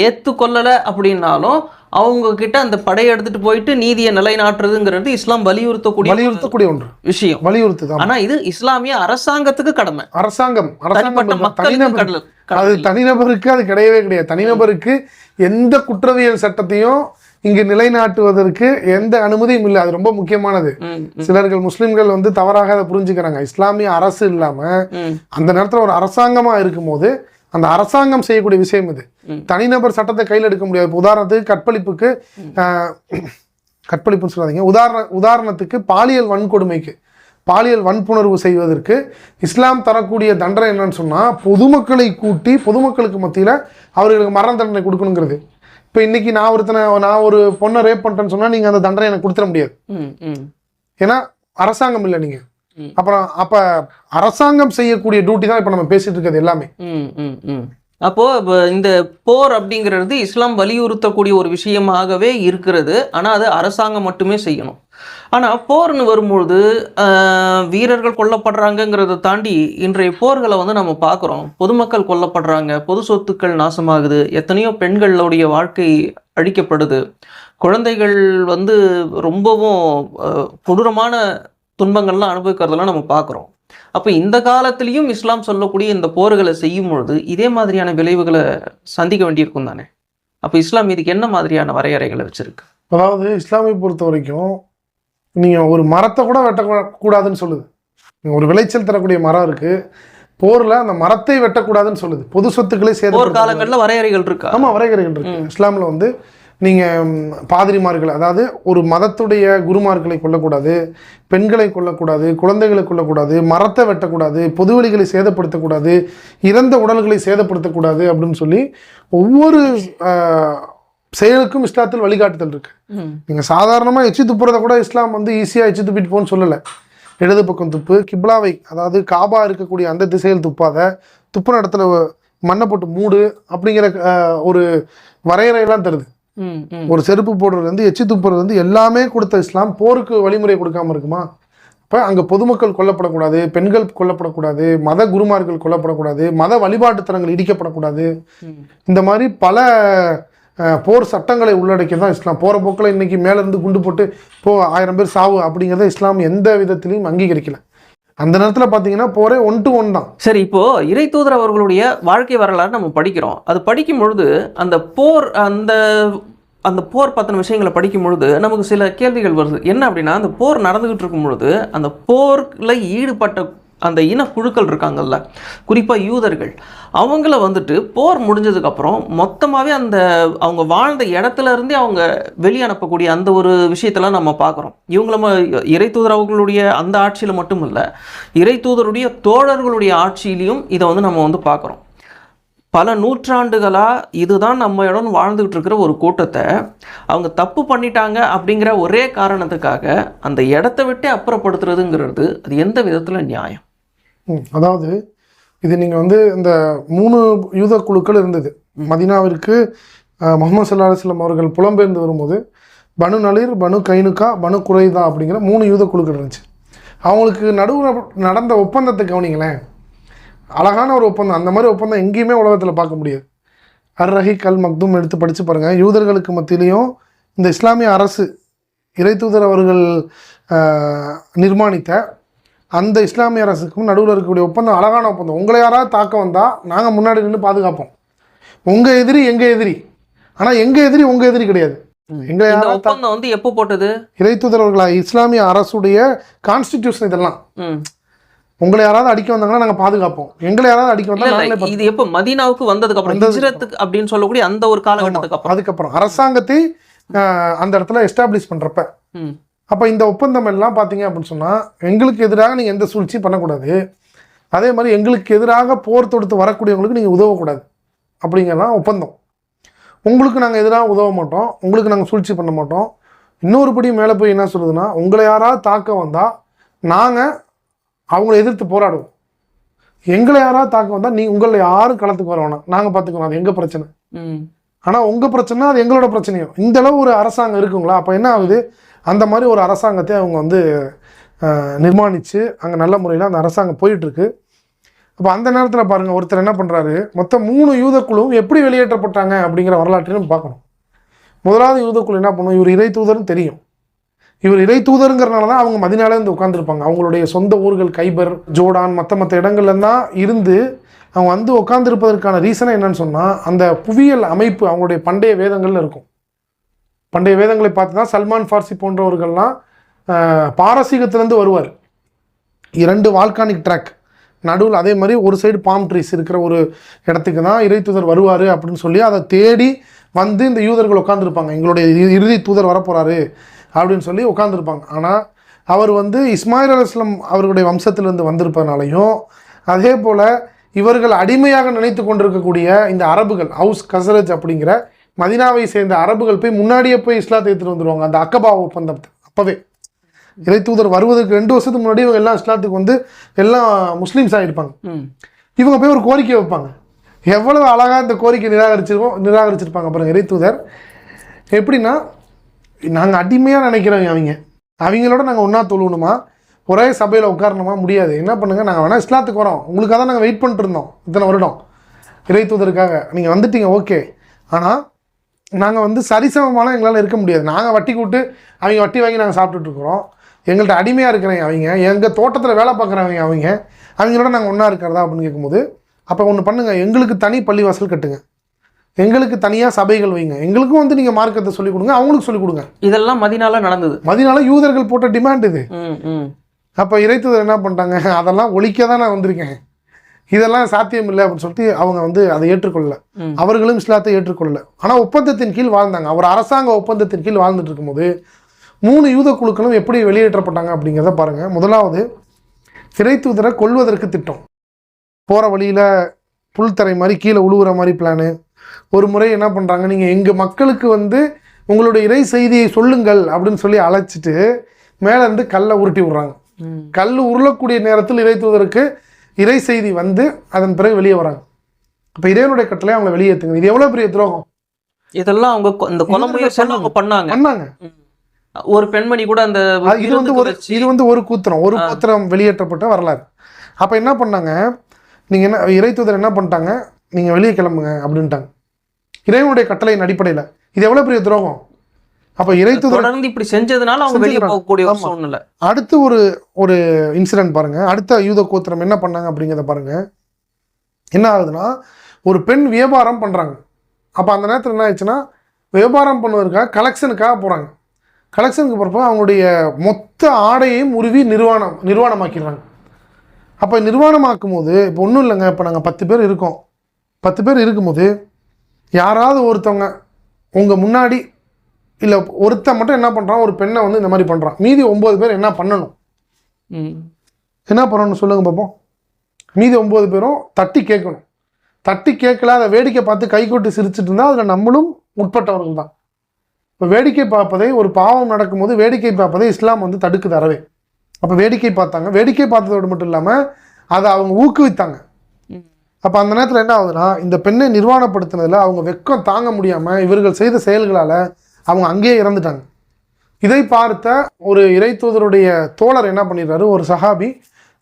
ஏத்துக்கொள்ளல அப்படின்னாலும் அவங்க கிட்ட அந்த படையை எடுத்துட்டு போயிட்டு நீதியை நிலைநாட்டுறதுங்கிறது இஸ்லாம் வலியுறுத்தக்கூடிய ஒன்று விஷயம், வலியுறுத்துது. ஆனா இது இஸ்லாமிய அரசாங்கத்துக்கு கடமை. அரசாங்கம் மக்களுக்கு அது தனிநபருக்கு அது கிடையவே கிடையாது. தனிநபருக்கு எந்த குற்றவியல் சட்டத்தையும் இங்கு நிலைநாட்டுவதற்கு எந்த அனுமதியும் இல்லை. அது ரொம்ப முக்கியமானது. சிலர்கள் முஸ்லிம்கள் வந்து தவறாக அதை புரிஞ்சுக்கிறாங்க. இஸ்லாமிய அரசு இல்லாம அந்த நேரத்துல ஒரு அரசாங்கமா இருக்கும் போது அந்த அரசாங்கம் செய்யக்கூடிய விஷயம் இது. தனிநபர் சட்டத்தை கையில் எடுக்க முடியாது. உதாரணத்துக்கு கற்பழிப்புன்னு சொல்லாதீங்க, உதாரணத்துக்கு பாலியல் வன்கொடுமைக்கு, பாலியல் வன்புணர்வு செய்வதற்கு இஸ்லாம் தரக்கூடிய தண்டனை என்னன்னு சொன்னா, பொதுமக்களை கூட்டி பொதுமக்களுக்கு மத்தியில அவர்களுக்கு மரண தண்டனை கொடுக்கணுங்கிறது. இப்போ இன்னைக்கு நான் ஒரு பொண்ணை ரேப் பண்ணிட்டேன்னு சொன்னா நீங்க அந்த தண்டனை எனக்கு கொடுத்துட முடியாது. ஏன்னா அரசாங்கம் இல்லை நீங்க. அப்புறம் அப்ப அரசாங்கம் செய்யக்கூடிய டியூட்டி தான் இப்ப நம்ம பேசிட்டு இருக்கிறது எல்லாமே. அப்போ இந்த போர் அப்படிங்கிறது இஸ்லாம் வலியுறுத்தக்கூடிய ஒரு விஷயமாகவே இருக்கிறது. ஆனா அது அரசாங்கம் மட்டுமே செய்யணும். ஆனா போர்னு வரும்பொழுது வீரர்கள் கொல்லப்படுறாங்கிறத தாண்டி இன்றைய போர்களை வந்து நம்ம பார்க்குறோம். பொதுமக்கள் கொல்லப்படுறாங்க, பொது சொத்துக்கள் நாசமாகுது, எத்தனையோ பெண்களுடைய வாழ்க்கை அழிக்கப்படுது, குழந்தைகள் வந்து ரொம்பவும் கொடூரமான துன்பங்கள்லாம் அனுபவிக்கிறதெல்லாம் நம்ம பார்க்குறோம். அப்போ இந்த காலத்திலையும் இஸ்லாம் சொல்லக்கூடிய இந்த போர்களை செய்யும் பொழுது இதே மாதிரியான விளைவுகளை சந்திக்க வேண்டியிருக்கும் தானே. அப்போ இஸ்லாம் இதுக்கு என்ன மாதிரியான வரையறைகளை வச்சிருக்கு? அதாவது இஸ்லாமை பொறுத்த வரைக்கும் நீங்கள் ஒரு மரத்தை கூட வெட்டக்கூடாதுன்னு சொல்லுது. ஒரு விளைச்சல் தரக்கூடிய மரம் இருக்கு, போர்ல அந்த மரத்தை வெட்டக்கூடாதுன்னு சொல்லுது. பொது சொத்துக்களை போர் காலங்களில் வரையறைகள் இருக்கு. ஆமாம், வரையறைகள் இருக்கு. இஸ்லாமில் வந்து நீங்கள் பாதிரிமார்கள், அதாவது ஒரு மதத்துடைய குருமார்களை கொல்லக்கூடாது, பெண்களை கொல்லக்கூடாது, குழந்தைகளை கொல்லக்கூடாது, மரத்தை வெட்டக்கூடாது, பொதுவெளிகளை சேதப்படுத்தக்கூடாது, இறந்த உடல்களை சேதப்படுத்தக்கூடாது அப்படின்னு சொல்லி ஒவ்வொரு செயலுக்கும் இஸ்லாத்தில் வழிகாட்டுதல் இருக்கு. நீங்கள் சாதாரணமாக எச்சி துப்புறதை கூட இஸ்லாம் வந்து ஈஸியாக எச்சி துப்பிட்டு போன்னு சொல்லலை. இடது பக்கம் துப்பு, கிப்லாவை அதாவது காபா இருக்கக்கூடிய அந்த திசையில் துப்பாத, துப்புன இடத்துல மண்ணை போட்டு மூடு அப்படிங்கிற ஒரு வரையறையெல்லாம் தருது. ஒரு செருப்பு போடுறது வந்து எச்சி துப்புறது வந்து எல்லாமே கொடுத்த இஸ்லாம் போருக்கு வழிமுறை கொடுக்காம இருக்குமா? இப்போ அங்கே பொதுமக்கள் கொல்லப்படக்கூடாது, பெண்கள் கொல்லப்படக்கூடாது, மத குருமார்கள் கொல்லப்படக்கூடாது, மத வழிபாட்டு தலங்கள் இடிக்கப்படக்கூடாது, இந்த மாதிரி பல போர் சட்டங்களை உள்ளடக்கி தான் இஸ்லாம். போகிற போக்கில் இன்னைக்கு மேலேருந்து குண்டு போட்டு 1000 பேர் சாவு அப்படிங்கிறத இஸ்லாம் எந்த விதத்திலையும் அங்கீகரிக்கல. அந்த நேரத்தில் பார்த்தீங்கன்னா போரே 1 to 1 தான். சரி, இப்போ இறை தூதர் அவர்களுடைய வாழ்க்கை வரலாறு நம்ம படிக்கிறோம். அது படிக்கும் பொழுது அந்த போர் பற்றின விஷயங்களை படிக்கும் பொழுது நமக்கு சில கேள்விகள் வருது. என்ன அப்படின்னா, அந்த போர் நடந்துகிட்டு இருக்கும் பொழுது அந்த போரில் ஈடுபட்ட அந்த இனக்குழுக்கள் இருக்காங்கல்ல, குறிப்பாக யூதர்கள், அவங்கள வந்துட்டு போர் முடிஞ்சதுக்கப்புறம் மொத்தமாகவே அவங்க வாழ்ந்த இடத்துல இருந்தே அவங்க வெளியனுப்பக்கூடிய அந்த ஒரு விஷயத்தெல்லாம் நம்ம பார்க்குறோம். இவங்கள இறை தூதர் அவர்களுடைய அந்த ஆட்சியில் மட்டும் இல்லை, இறை தூதருடைய தோழர்களுடைய ஆட்சியிலையும் இதை வந்து நம்ம வந்து பார்க்குறோம். பல நூற்றாண்டுகளாக இதுதான் நம்ம இடம் வாழ்ந்துகிட்டு இருக்கிற ஒரு கூட்டத்தை அவங்க தப்பு பண்ணிட்டாங்க அப்படிங்கிற ஒரே காரணத்துக்காக அந்த இடத்த விட்டே அப்புறப்படுத்துறதுங்கிறது அது எந்த விதத்தில் நியாயம்? அதாவது இது நீங்கள் வந்து இந்த 3 யூத குழுக்கள் இருந்தது. மதீனாவிற்கு முஹம்மது ஸல்லல்லாஹு அலைஹி வஸல்லம் அவர்கள் புலம்பெயர்ந்து வரும்போது பனு நலீர், பனு கைனுகா, பனு குறைதா அப்படிங்கிற 3 யூத குழுக்கள் இருந்துச்சு. அவங்களுக்கு நடுவில் நடந்த ஒப்பந்தத்தை கவனிங்களேன், அழகான ஒரு ஒப்பந்தம். அந்த மாதிரி ஒப்பந்தம் எங்கேயுமே உலகத்தில் பார்க்க முடியாது. அர்-ரஹீக் அல் மக்தூம் எடுத்து படித்து பாருங்கள். யூதர்களுக்கு மத்தியிலையும் இந்த இஸ்லாமிய அரசு இறை தூதர் அவர்கள் நிர்மாணித்த அந்த இஸ்லாமிய அரசுக்கும் நடுவில் இருக்கக்கூடிய ஒப்பந்தம் அழகான ஒப்பந்தம். உங்களை யாராவது தாக்க வந்தால் நாங்கள் முன்னாடி நின்று பாதுகாப்போம். உங்கள் எதிரி எங்கள் எதிரி, ஆனால் எங்கள் எதிரி உங்கள் எதிரி கிடையாது. எங்களை ஒப்பந்தம் வந்து எப்போ போட்டது? இறை தூதர் அவர்களா இஸ்லாமிய அரசுடைய கான்ஸ்டிடியூஷன். இதெல்லாம் உங்களை யாராவது அடிக்க வந்தாங்கன்னா நாங்கள் பாதுகாப்போம், எங்களை யாராவது அடிக்க வந்தாங்க. இது எப்போ மதீனாவுக்கு வந்ததுக்கு அப்புறம், ஹிஜ்ரத்துக்கு அப்படின்னு சொல்லக்கூடிய அந்த ஒரு காலகட்டத்துக்கு அப்புறம், அதுக்கப்புறம் அரசாங்கத்தை அந்த இடத்துல எஸ்டாப்ளிஷ் பண்ணுறப்ப. அப்போ இந்த ஒப்பந்தம் எல்லாம் பார்த்தீங்க அப்படின்னு சொன்னால், எங்களுக்கு எதிராக நீங்கள் எந்த சூழ்ச்சியும் பண்ணக்கூடாது, அதே மாதிரி எங்களுக்கு எதிராக போர் தொடுத்து வரக்கூடியவங்களுக்கு நீங்கள் உதவக்கூடாது அப்படிங்கிறதான் ஒப்பந்தம். உங்களுக்கு நாங்கள் எதிராக உதவ மாட்டோம், உங்களுக்கு நாங்கள் சூழ்ச்சி பண்ண மாட்டோம். இன்னொரு படி மேலே போய் என்ன சொல்லுதுன்னா, உங்களை யாராவது தாக்க வந்தால் நாங்கள் அவங்கள எதிர்த்து போராடுவோம். எங்களை யாராவது தாக்க வந்தால் உங்களை யாரும் களத்துக்கு வர வேணாம், நாங்கள் பார்த்துக்கிறோம், அது எங்கள் பிரச்சனை. ஆனால் உங்கள் பிரச்சனை அது எங்களோட பிரச்சனையும். இந்த அளவு ஒரு அரசாங்கம் இருக்குங்களா? அப்போ என்ன ஆகுது, அந்த மாதிரி ஒரு அரசாங்கத்தை அவங்க வந்து நிர்மாணித்து அங்கே நல்ல முறையில் அந்த அரசாங்கம் போயிட்டுருக்கு. அப்போ அந்த நேரத்தில் பாருங்கள், ஒருத்தர் என்ன பண்ணுறாரு, மொத்தம் 3 யூதக்குழுவும் எப்படி வெளியேற்றப்பட்டாங்க அப்படிங்கிற வரலாற்றையும் பார்க்கணும். முதலாவது யூதக்குழு என்ன பண்ணும், இவர் இறை தூதர்னு தெரியும். இவர் இறை தூதருங்கிறனால தான் அவங்க மதினாலே வந்து உட்காந்துருப்பாங்க. அவங்களுடைய சொந்த ஊர்கள் கைபர், ஜோர்டான், மற்ற இடங்கள்லாம் இருந்து அவங்க வந்து உட்காந்துருப்பதற்கான ரீசனை என்னன்னு சொன்னால், அந்த புவியியல் அமைப்பு அவங்களுடைய பண்டைய வேதங்களில் இருக்கும். பண்டைய வேதங்களை பார்த்து தான் சல்மான் ஃபார்சி போன்றவர்கள்லாம் பாரசீகத்திலேருந்து வருவார். 2 வால்கானிக் ட்ராக் நடுவில், அதே மாதிரி ஒரு சைடு பாம் ட்ரீஸ் இருக்கிற ஒரு இடத்துக்கு தான் இறை தூதர் வருவார் அப்படின்னு சொல்லி அதை தேடி வந்து இந்த யூதர்கள் உட்காந்துருப்பாங்க. எங்களுடைய இறுதி தூதர் வரப்போகிறாரு அப்படின்னு சொல்லி உட்காந்துருப்பாங்க. ஆனால் அவர் வந்து இஸ்மாயில் அலைஹிஸ்ஸலாம் அவர்களுடைய வம்சத்திலிருந்து வந்திருப்பதனாலையும், அதே போல் இவர்கள் அடிமையாக நினைத்து கொண்டிருக்கக்கூடிய இந்த அரபுகள், ஹவுஸ் கசரஜ் அப்படிங்கிற மதினாவை சேர்ந்த அரபுகள் போய் முன்னாடியே போய் இஸ்லாத்தை எடுத்துகிட்டு வந்துடுவாங்க. அந்த அக்கபா ஒப்பந்தத்தை அப்போவே இறை தூதர் வருவதற்கு 2 வருஷத்துக்கு முன்னாடி இவங்க எல்லாம் இஸ்லாத்துக்கு வந்து எல்லாம் முஸ்லீம்ஸ் ஆகிருப்பாங்க. இவங்க போய் ஒரு கோரிக்கை வைப்பாங்க. எவ்வளவு அழகாக இந்த கோரிக்கை நிராகரிச்சிருப்பாங்க பாருங்க இறை தூதர். எப்படின்னா, நாங்கள் அடிமையாக நினைக்கிறோம், அவங்களோட நாங்கள் ஒன்றா தொழுவணுமா, ஒரே சபையில் உட்காரணுமா, முடியாது. என்ன பண்ணுங்கள், நாங்கள் வேணால் இஸ்லாத்துக்கு வரோம், உங்களுக்காக தான் நாங்கள் வெயிட் பண்ணிட்டு இருந்தோம் இத்தனை வருடம் இறை தூதருக்காக, நீங்கள் வந்துட்டீங்க ஓகே. ஆனால் நாங்கள் வந்து சரிசமமான எங்களால் இருக்க முடியாது. நாங்கள் வட்டி கூட்டு அவங்க வட்டி வாங்கி நாங்கள் சாப்பிட்டுட்ருக்குறோம். எங்கள்கிட்ட அடிமையாக இருக்கிறவங்க அவங்க, எங்கள் தோட்டத்தில் வேலை பார்க்குறவங்க அவங்களோட நாங்கள் ஒன்றா இருக்கிறதா அப்படின்னு கேட்கும்போது, அப்போ ஒன்று பண்ணுங்கள், எங்களுக்கு தனி பள்ளிவாசல் கட்டுங்க, எங்களுக்கு தனியாக சபைகள் வைங்க, எங்களுக்கும் வந்து நீங்கள் மார்க்கத்தை சொல்லிக் கொடுங்க, அவங்களுக்கு சொல்லிக் கொடுங்க. இதெல்லாம் மதினால நடந்தது. மதினால யூதர்கள் போட்ட டிமாண்ட் இது. அப்போ இறை தூதர் என்ன பண்ணிட்டாங்க, அதெல்லாம் ஒழிக்க தான் நான் வந்திருக்கேன், இதெல்லாம் சாத்தியம் இல்லை அப்படின்னு சொல்லிட்டு அவங்க வந்து அதை ஏற்றுக்கொள்ளல. அவர்களும் இஸ்லாத்தை ஏற்றுக்கொள்ளல. ஆனால் ஒப்பந்தத்தின் கீழ் வாழ்ந்தாங்க. அவர் அரசாங்க ஒப்பந்தத்தின் கீழ் வாழ்ந்துட்டு இருக்கும்போது 3 யூத குழுக்களும் எப்படி வெளியேற்றப்பட்டாங்க அப்படிங்கிறத பாருங்க. முதலாவது, இறை தூதரை கொல்வதற்கு திட்டம். போகிற வழியில் புல்தரை மாதிரி கீழே உழுவுற மாதிரி பிளானு. ஒரு முறை என்ன பண்ணுறாங்க, நீங்கள் எங்கள் மக்களுக்கு வந்து உங்களுடைய இறை செய்தியை சொல்லுங்கள் அப்படின்னு சொல்லி அழைச்சிட்டு மேலேருந்து கல்லை உருட்டி விட்றாங்க. கல் உருளக்கூடிய நேரத்தில் இறை தூதருக்கு இறை செய்தி வந்து அதன் பிறகு வெளியே வராங்க. அப்போ இறைவனுடைய கட்டளை அவங்களை வெளியேற்றுங்க. இது எவ்வளோ பெரிய துரோகம். இதெல்லாம் அவங்க இந்த கொலை பண்ணாங்க. ஒரு பெண்மணி கூட அந்த இது வந்து ஒரு கூத்திரம் வெளியேற்றப்பட்ட வரலாறு. அப்போ என்ன பண்ணாங்க, நீங்கள் என்ன இறை தூதர் என்ன பண்ணிட்டாங்க, நீங்கள் வெளியே கிளம்புங்க அப்படின்ட்டாங்க இறைவனுடைய கட்டளையின் அடிப்படையில். இது எவ்வளோ பெரிய துரோகம். அப்போ இறை தூதர் தொடர்ந்து இப்படி செஞ்சதுனால அவங்க வெளியே போகக்கூடிய ஒரு சூழ்நிலை. அடுத்து ஒரு இன்சிடென்ட் பாருங்க. அடுத்த யூத கோத்திரம் என்ன பண்ணாங்க அப்படிங்கிறத பாருங்க. என்ன ஆகுதுன்னா, ஒரு பெண் வியாபாரம் பண்ணுறாங்க. அப்போ அந்த நேரத்தில் என்ன ஆயிடுச்சுன்னா, வியாபாரம் பண்ணுவதற்காக கலெக்ஷனுக்காக போகிறாங்க. கலெக்ஷனுக்கு போகிறப்ப அவங்களுடைய மொத்த ஆடையையும் உருவி நிர்வாணமாக்கிடுறாங்க. அப்போ நிர்வாணமாக்கும் போது, இப்போ ஒன்றும் இல்லைங்க, இப்போ நாங்கள் 10 பேர் இருக்கோம். 10 பேர் இருக்கும்போது யாராவது ஒருத்தவங்க உங்கள் முன்னாடி, இல்லை ஒருத்தன் மட்டும் என்ன பண்ணுறான், ஒரு பெண்ணை வந்து இந்த மாதிரி பண்ணுறான், மீதி 9 பேர் என்ன பண்ணணும், என்ன பண்ணணும்னு சொல்லுங்கள் பார்ப்போம். மீதி 9 பேரும் தட்டி கேட்கணும். தட்டி கேட்கல, அதை வேடிக்கை பார்த்து கைகொட்டி சிரிச்சுட்டு இருந்தால் அதில் நம்மளும் உட்பட்டவர்கள் தான். இப்போ வேடிக்கை பார்ப்பதை, ஒரு பாவம் நடக்கும்போது வேடிக்கை பார்ப்பதை இஸ்லாம் வந்து தடுக்குது அறவே. அப்போ வேடிக்கை பார்த்தாங்க. வேடிக்கை பார்த்ததோடு மட்டும் இல்லாமல் அதை அவங்க ஊக்குவித்தாங்க. அப்போ அந்த நேரத்தில் என்ன ஆகுதுன்னா, இந்த பெண்ணை நிர்வாணப்படுத்தினதில் அவங்க வெக்கம் தாங்க முடியாமல் இவர்கள் செய்த செயல்களால் அவங்க அங்கேயே இறந்துட்டாங்க. இதை பார்த்த ஒரு இறை தூதருடைய தோழர் என்ன பண்ணிடுறாரு, ஒரு சஹாபி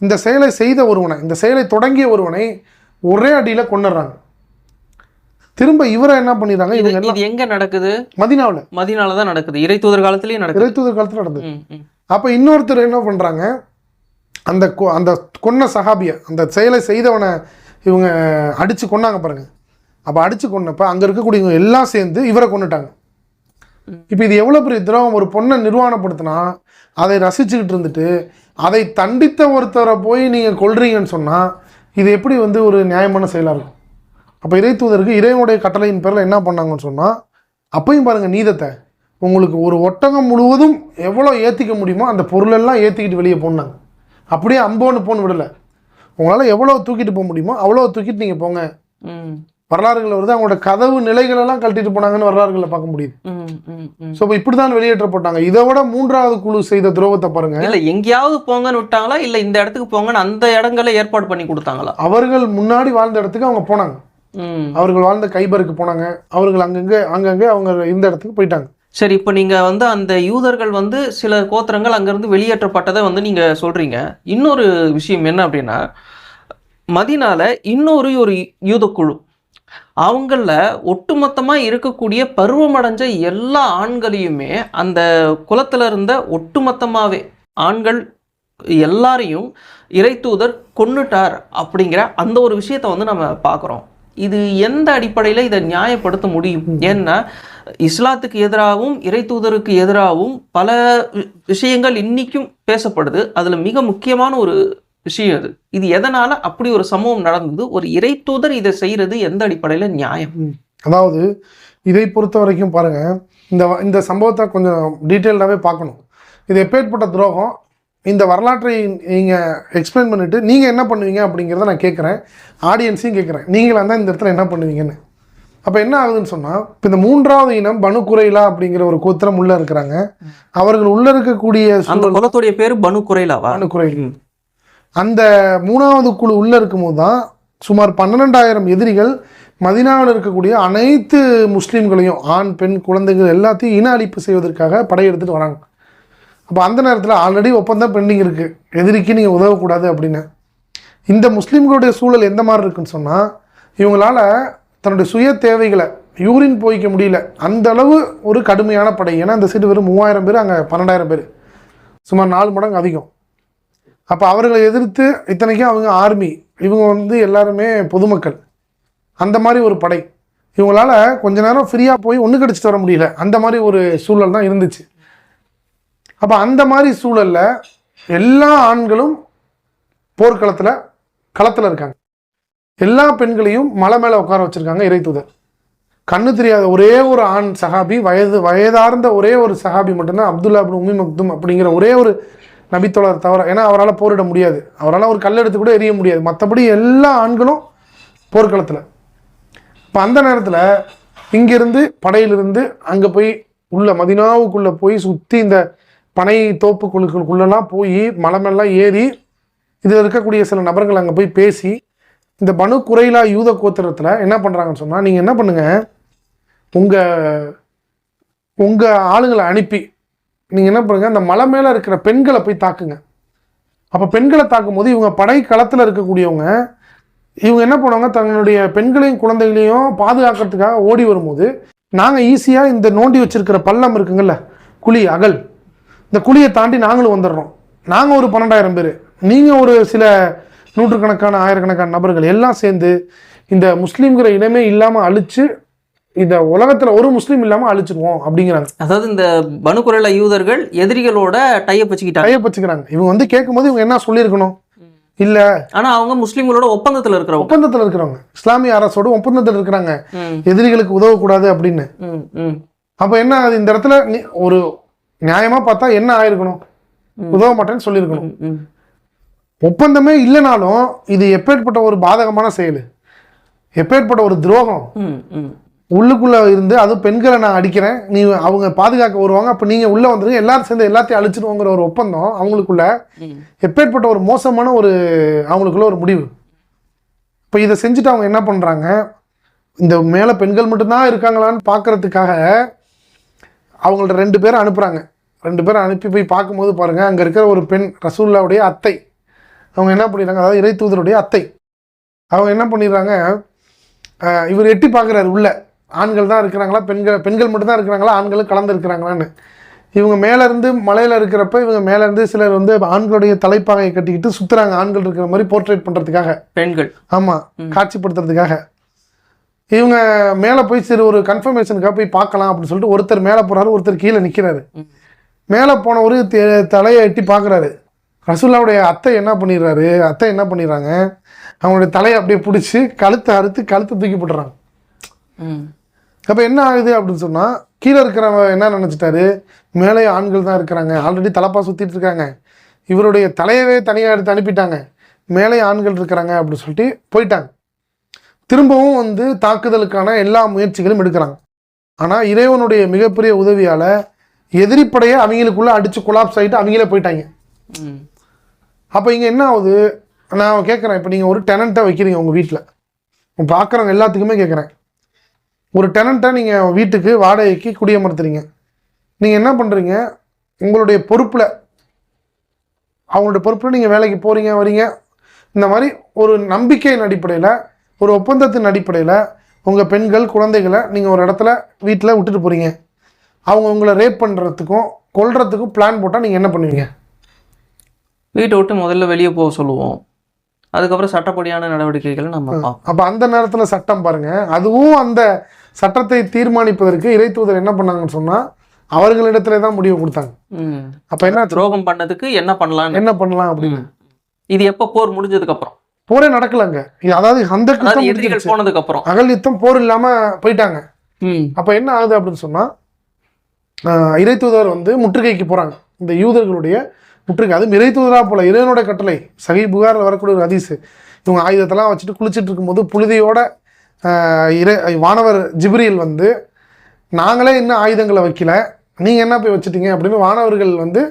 இந்த செயலை செய்த ஒருவனை, இந்த செயலை தொடங்கிய ஒருவனை ஒரே அடியில் கொண்டுடுறாங்க. திரும்ப இவரை என்ன பண்ணிடுறாங்க, இது எங்க நடக்குது, மதீனாவுல தான் நடக்குது. இறை தூதர் காலத்திலேயே நடக்குது. இறை தூதர் காலத்தில் நடக்குது. அப்போ இன்னொருத்தர் என்ன பண்ணுறாங்க, அந்த கொன்ன சஹாபியை, அந்த செயலை செய்தவனை இவங்க அடித்து கொண்டாங்க பாருங்க. அப்போ அடித்து கொன்னப்போ அங்கே இருக்கக்கூடியவங்க எல்லாம் சேர்ந்து இவரை கொண்டுட்டாங்க. இப்போ இது எவ்வளோ பெரிய துரோகம். ஒரு பொண்ணை நிர்வாணப்படுத்தினா அதை ரசிச்சுக்கிட்டு இருந்துட்டு அதை தண்டித்த ஒருத்தரை போய் நீங்கள் கொல்றீங்கன்னு சொன்னால் இது எப்படி வந்து ஒரு நியாயமான செயலாக இருக்கும். அப்போ இறை தூதருக்கு இறைவனுடைய கட்டளையின் பேரில் என்ன பண்ணாங்கன்னு சொன்னால், அப்பையும் பாருங்கள் நீதத்தை, உங்களுக்கு ஒரு ஒட்டகம் முழுவதும் எவ்வளோ ஏற்றிக்க முடியுமோ அந்த பொருளெல்லாம் ஏற்றிக்கிட்டு வெளியே போனாங்க. அப்படியே அம்போன்னு போன்னு விடலை. உங்களால் எவ்வளோ தூக்கிட்டு போக முடியுமோ அவ்வளோ தூக்கிட்டு நீங்கள் போங்க. வரலாறுகளில் வருது அவங்களோட கதவு நிலைகளெல்லாம் கழட்டிட்டு போனாங்கன்னு வரலாறுகளில் பார்க்க முடியுது. ஸோ இப்போ இப்படி தான் வெளியேற்றப்பட்டாங்க. இதை விட 3வது குழு செய்த துரோகத்தை பாருங்க. இல்லை எங்கேயாவது போங்கன்னு விட்டாங்களா, இல்லை இந்த இடத்துக்கு போங்கன்னு அந்த இடங்களை ஏற்பாடு பண்ணி கொடுத்தாங்களா? அவர்கள் முன்னாடி வாழ்ந்த இடத்துக்கு அவங்க போனாங்க. அவர்கள் வாழ்ந்த கைபருக்கு போனாங்க. அவர்கள் அங்கங்கே அவங்க இந்த இடத்துக்கு போயிட்டாங்க. சரி, இப்போ நீங்கள் வந்து அந்த யூதர்கள் வந்து சில கோத்திரங்கள் அங்கேருந்து வெளியேற்றப்பட்டதை வந்து நீங்கள் சொல்கிறீங்க. இன்னொரு விஷயம் என்ன அப்படின்னா, மதீனால இன்னொரு யூதக்குழு, அவங்கள ஒட்டுமொத்தமாக இருக்கக்கூடிய பருவமடைஞ்ச எல்லா ஆண்களையுமே அந்த குலத்தில் இருந்த ஒட்டுமொத்தமாகவே ஆண்கள் எல்லாரையும் இறைத்தூதர் கொன்னுட்டார் அப்படிங்கிற அந்த ஒரு விஷயத்தை வந்து நம்ம பார்க்குறோம். இது எந்த அடிப்படையில் இதை நியாயப்படுத்த முடியும்? ஏன்னா இஸ்லாத்துக்கு எதிராகவும் இறைத்தூதருக்கு எதிராகவும் பல விஷயங்கள் இன்னைக்கும் பேசப்படுது. அதில் மிக முக்கியமான ஒரு விஷயம் இது எதனால அப்படி ஒரு சம்பவம் நடந்தது? ஒரு இறைத்தூதர் இதை செய்யறது எந்த அடிப்படையில் நியாயம்? அதாவது இதை பொறுத்த வரைக்கும் பாருங்க, இந்த சம்பவத்தை கொஞ்சம் டீட்டெயில்டாகவே பார்க்கணும். இது எப்பேற்பட்ட துரோகம், இந்த வரலாற்றை நீங்கள் எக்ஸ்பிளைன் பண்ணிவிட்டு நீங்கள் என்ன பண்ணுவீங்க அப்படிங்கிறத நான் கேட்குறேன். ஆடியன்ஸையும் கேட்குறேன், நீங்களாக இருந்தால் இந்த இடத்துல என்ன பண்ணுவீங்கன்னு. அப்போ என்ன ஆகுதுன்னு சொன்னால், இப்போ இந்த 3வது இனம் பனு குறைலா அப்படிங்கிற ஒரு கோத்திரம் உள்ளே இருக்கிறாங்க. அவர்கள் உள்ளே இருக்கக்கூடிய அந்த குலத்துடைய பேர் பனு குறைலாவா? பனு குறைலா. அந்த 3வது குழு உள்ளே இருக்கும்போது தான் சுமார் 12,000 எதிரிகள் மதீனாவில் இருக்கக்கூடிய அனைத்து முஸ்லீம்களையும், ஆண் பெண் குழந்தைகள் எல்லாத்தையும் இன அழிப்பு செய்வதற்காக படையெடுத்துட்டு வராங்க. அப்போ அந்த நேரத்தில் ஆல்ரெடி ஒப்பந்தம் பெண்டிங் இருக்குது, எதிரிக்கு நீங்கள் உதவக்கூடாது அப்படின்னு. இந்த முஸ்லீம்களுடைய சூழல் எந்த மாதிரி இருக்குன்னு சொன்னால், இவங்களால் தன்னுடைய சுய தேவைகளை யூரின் போய்க்க முடியல, அந்த அளவு ஒரு கடுமையான படை. ஏன்னா இந்த சைடு வெறும் 3000 பேர், அங்கே 12,000 பேர், சுமார் 4 மடங்கு அதிகம். அப்போ அவர்களை எதிர்த்து, இத்தனைக்கும் அவங்க ஆர்மி, இவங்க வந்து எல்லாருமே பொதுமக்கள், அந்த மாதிரி ஒரு படை. இவங்களால் கொஞ்ச நேரம் ஃப்ரீயாக போய் ஒன்று கடிச்சிட்டு வர முடியல, அந்த மாதிரி ஒரு சூழல் தான் இருந்துச்சு. அப்போ அந்த மாதிரி சூழலில் எல்லா ஆண்களும் களத்தில் இருக்காங்க. எல்லா பெண்களையும் மலை மேலே உட்கார வச்சுருக்காங்க இறைத்தூதர். கண்ணு தெரியாத ஒரே ஒரு ஆண் சஹாபி, வயதார்ந்த ஒரே ஒரு சஹாபி மட்டும்தான், அப்துல்லா இப்னு உம்மி மக்தும் அப்படிங்கிற ஒரே ஒரு நபித்தோழர் தவிர. ஏன்னா அவரால் போரிட முடியாது, அவரால் ஒரு கல் எடுத்து கூட எரிய முடியாது. மற்றபடி எல்லா ஆண்களும் போர்க்களத்தில். இப்போ அந்த நேரத்தில் இங்கிருந்து படையிலிருந்து அங்கே போய் உள்ள மதீனாவுக்குள்ளே போய் சுற்றி இந்த பனை தோப்பு குழுக்களுக்குள்ளெல்லாம் போய் மலைமெல்லாம் ஏறி இதில் இருக்கக்கூடிய சில நபர்கள் அங்கே போய் பேசி, இந்த பனு குறைலா யூத கோத்திரத்தில் என்ன பண்ணுறாங்கன்னு சொன்னால், நீங்கள் என்ன பண்ணுங்கள், உங்கள் ஆளுங்களை அனுப்பி நீங்கள் என்ன பண்ணுங்கள், அந்த மலை மேலே இருக்கிற பெண்களை போய் தாக்குங்க. அப்போ பெண்களை தாக்கும் போது இவங்க படை களத்தில் இருக்கக்கூடியவங்க இவங்க என்ன பண்ணுவாங்க, தங்களுடைய பெண்களையும் குழந்தைகளையும் பாதுகாக்கிறதுக்காக ஓடி வரும்போது, நாங்கள் ஈஸியாக இந்த நோண்டி வச்சிருக்கிற பள்ளம் இருக்குங்கள்ல, குழி அகல், இந்த குழியை தாண்டி நாங்களும் வந்துடுறோம். நாங்கள் ஒரு 12,000 பேர், நீங்கள் ஒரு சில நூற்றுக்கணக்கான ஆயிரக்கணக்கான நபர்கள் எல்லாம் சேர்ந்து இந்த முஸ்லீம்கிற இனமே இல்லாமல் அழிச்சு, இந்த உலகத்தில் ஒரு முஸ்லீம் இல்லாமல் அழிச்சிருவோம் அப்படிங்கிறாங்க. அதாவது இந்த பனு குறைலா யூதர்கள் எதிரிகளோட டைப் வச்சுக்கிறாங்க. இவங்க வந்து கேட்கும்போது இவங்க என்ன சொல்லியிருக்கணும், இல்லை ஆனால் அவங்க முஸ்லீம்களோட ஒப்பந்தத்தில் இருக்கிறவங்க, இஸ்லாமிய அரசோட ஒப்பந்தத்தில் இருக்கிறாங்க, எதிரிகளுக்கு உதவக்கூடாது அப்படின்னு. அப்போ என்ன ஆகுது, இந்த இடத்துல ஒரு நியாயமாக பார்த்தா என்ன ஆயிருக்கணும், உதவ மாட்டேன்னு சொல்லியிருக்கணும். ஒப்பந்தமே இல்லைனாலும் இது எப்பேற்பட்ட ஒரு பாதகமான செயல், எப்பேற்பட்ட ஒரு துரோகம். உள்ளுக்குள்ளே இருந்து அதுவும் பெண்களை நான் அடிக்கிறேன், நீ அவங்க பாதுகாக்க வருவாங்க, அப்போ நீங்கள் உள்ளே வந்துருங்க, எல்லாரும் சேர்ந்து எல்லாத்தையும் அழிச்சிடுவோங்கிற ஒரு ஒப்பந்தம் அவங்களுக்குள்ள. எப்பேற்பட்ட ஒரு மோசமான ஒரு அவங்களுக்குள்ள ஒரு முடிவு. இப்போ இதை செஞ்சுட்டு அவங்க என்ன பண்ணுறாங்க, இந்த மேலே பெண்கள் மட்டும்தான் இருக்காங்களான்னு பார்க்குறதுக்காக அவங்கள்ட்ட 2 பேரை அனுப்புகிறாங்க. 2 பேரை அனுப்பி போய் பார்க்கும்போது பாருங்கள், அங்கே இருக்கிற ஒரு பெண் ரசூலுல்லாவுடைய அத்தை, அவங்க என்ன பண்ணிடுறாங்க, அதாவது இறை தூதருடைய அத்தை, அவங்க என்ன பண்ணிடுறாங்க, இவர் எட்டி பார்க்குறாரு உள்ள ஆண்கள் தான் இருக்கிறாங்களா, பெண்கள் மட்டும்தான் இருக்கிறாங்களா, ஆண்களும் கலந்து இருக்கிறாங்களான்னு. இவங்க மேலேருந்து மலையில் இருக்கிறப்ப இவங்க மேலேருந்து சிலர் வந்து ஆண்களுடைய தலைப்பாகையை கட்டிக்கிட்டு சுற்றுறாங்க, ஆண்கள் இருக்கிற மாதிரி போர்ட்ரேட் பண்ணுறதுக்காக, பெண்கள், ஆமாம், காட்சிப்படுத்துறதுக்காக. இவங்க மேலே போய் சரி ஒரு கன்ஃபர்மேஷனுக்காக போய் பார்க்கலாம் அப்படின்னு சொல்லிட்டு ஒருத்தர் மேலே போகிறாரு, ஒருத்தர் கீழே நிற்கிறாரு. மேலே போன ஒரு தலையை எட்டி பார்க்குறாரு. ரசூலுல்லாவுடைய அத்தை என்ன பண்ணிடுறாங்க, அவங்களுடைய தலையை அப்படியே பிடிச்சி கழுத்தை தூக்கி போட்டுறாங்க. அப்போ என்ன ஆகுது அப்படின்னு சொன்னால், கீழே இருக்கிறவங்க என்ன நினச்சிட்டாரு, மேலே ஆண்கள் தான் இருக்கிறாங்க, ஆல்ரெடி தலைப்பா சுற்றிட்டு இருக்காங்க, இவருடைய தலையவே தனியாக எடுத்து அனுப்பிட்டாங்க, மேலே ஆண்கள் இருக்கிறாங்க அப்படின்னு சொல்லிட்டு போயிட்டாங்க. திரும்பவும் வந்து தாக்குதலுக்கான எல்லா முயற்சிகளும் எடுக்கிறாங்க. ஆனால் இறைவனுடைய மிகப்பெரிய உதவியால் எதிரிப்படையை அவங்களுக்குள்ளே அடித்து கொலாப்ஸ் ஆகிட்டு அவங்களே போயிட்டாங்க. அப்போ இங்கே என்ன ஆகுது, நான் கேட்குறேன், இப்போ நீங்கள் ஒரு டெனண்ட்டை வைக்கிறீங்க உங்கள் வீட்டில், பார்க்குறவங்க எல்லாத்துக்குமே கேட்குறேன், ஒரு டெனண்ட்டை நீங்கள் வீட்டுக்கு வாடகைக்கு குடியமர்த்துறீங்க. நீங்கள் என்ன பண்ணுறீங்க, உங்களுடைய பொறுப்பில் அவங்களுடைய பொறுப்பில் நீங்கள் வேலைக்கு போகிறீங்க வரீங்க. இந்த மாதிரி ஒரு நம்பிக்கையின் அடிப்படையில், ஒரு ஒப்பந்தத்தின் அடிப்படையில் உங்கள் பெண்கள் குழந்தைகளை நீங்கள் ஒரு இடத்துல வீட்டில் விட்டுட்டு போகிறீங்க. அவங்க உங்களை ரேப் பண்ணுறதுக்கும் கொல்றதுக்கும் பிளான் போட்டால் நீங்கள் என்ன பண்ணுவீங்க? வீட்டை விட்டு முதல்ல வெளியே போக சொல்லுவோம். அதுக்கப்புறம் சட்டப்படியான நடவடிக்கைகள் நம்ம பார்ப்போம். அப்போ அந்த நேரத்தில் சட்டம் பாருங்கள், அதுவும் அந்த சட்டத்தை தீர்மானிப்பதற்கு இறை தூதர் என்ன பண்ணாங்கன்னு சொன்னால் அவர்களிடத்துல தான் முடிவு கொடுத்தாங்க. அப்போ என்ன, துரோகம் பண்ணதுக்கு என்ன பண்ணலாம் அப்படின்னு. இது எப்போ போர் முடிஞ்சதுக்கு அப்புறம்? போரே நடக்கலங்க. அதாவது அந்த போனதுக்கு அப்புறம் அகல் யுத்தம் போர் இல்லாம போயிட்டாங்க. அப்ப என்ன ஆகுது அப்படின்னு சொன்னா, இறை தூதர் வந்து முற்றுகைக்கு போறாங்க. இந்த யூதர்களுடைய முற்றுகை, அது இறை தூதரா போல இறைவனுடைய கட்டளை. சஹீஹ் புகாரில் வரக்கூடிய ஒரு ஹதீஸ். இவங்க ஆயுதத்தெல்லாம் வச்சுட்டு குளிச்சுட்டு இருக்கும்போது புழுதியோட வானவர் ஜிப்ரீல் வந்து, நாங்களே இன்னும் ஆயுதங்களை வைக்கல, நீங்கள் என்ன போய் வச்சுட்டீங்க அப்படின்னு வானவர்கள் வந்து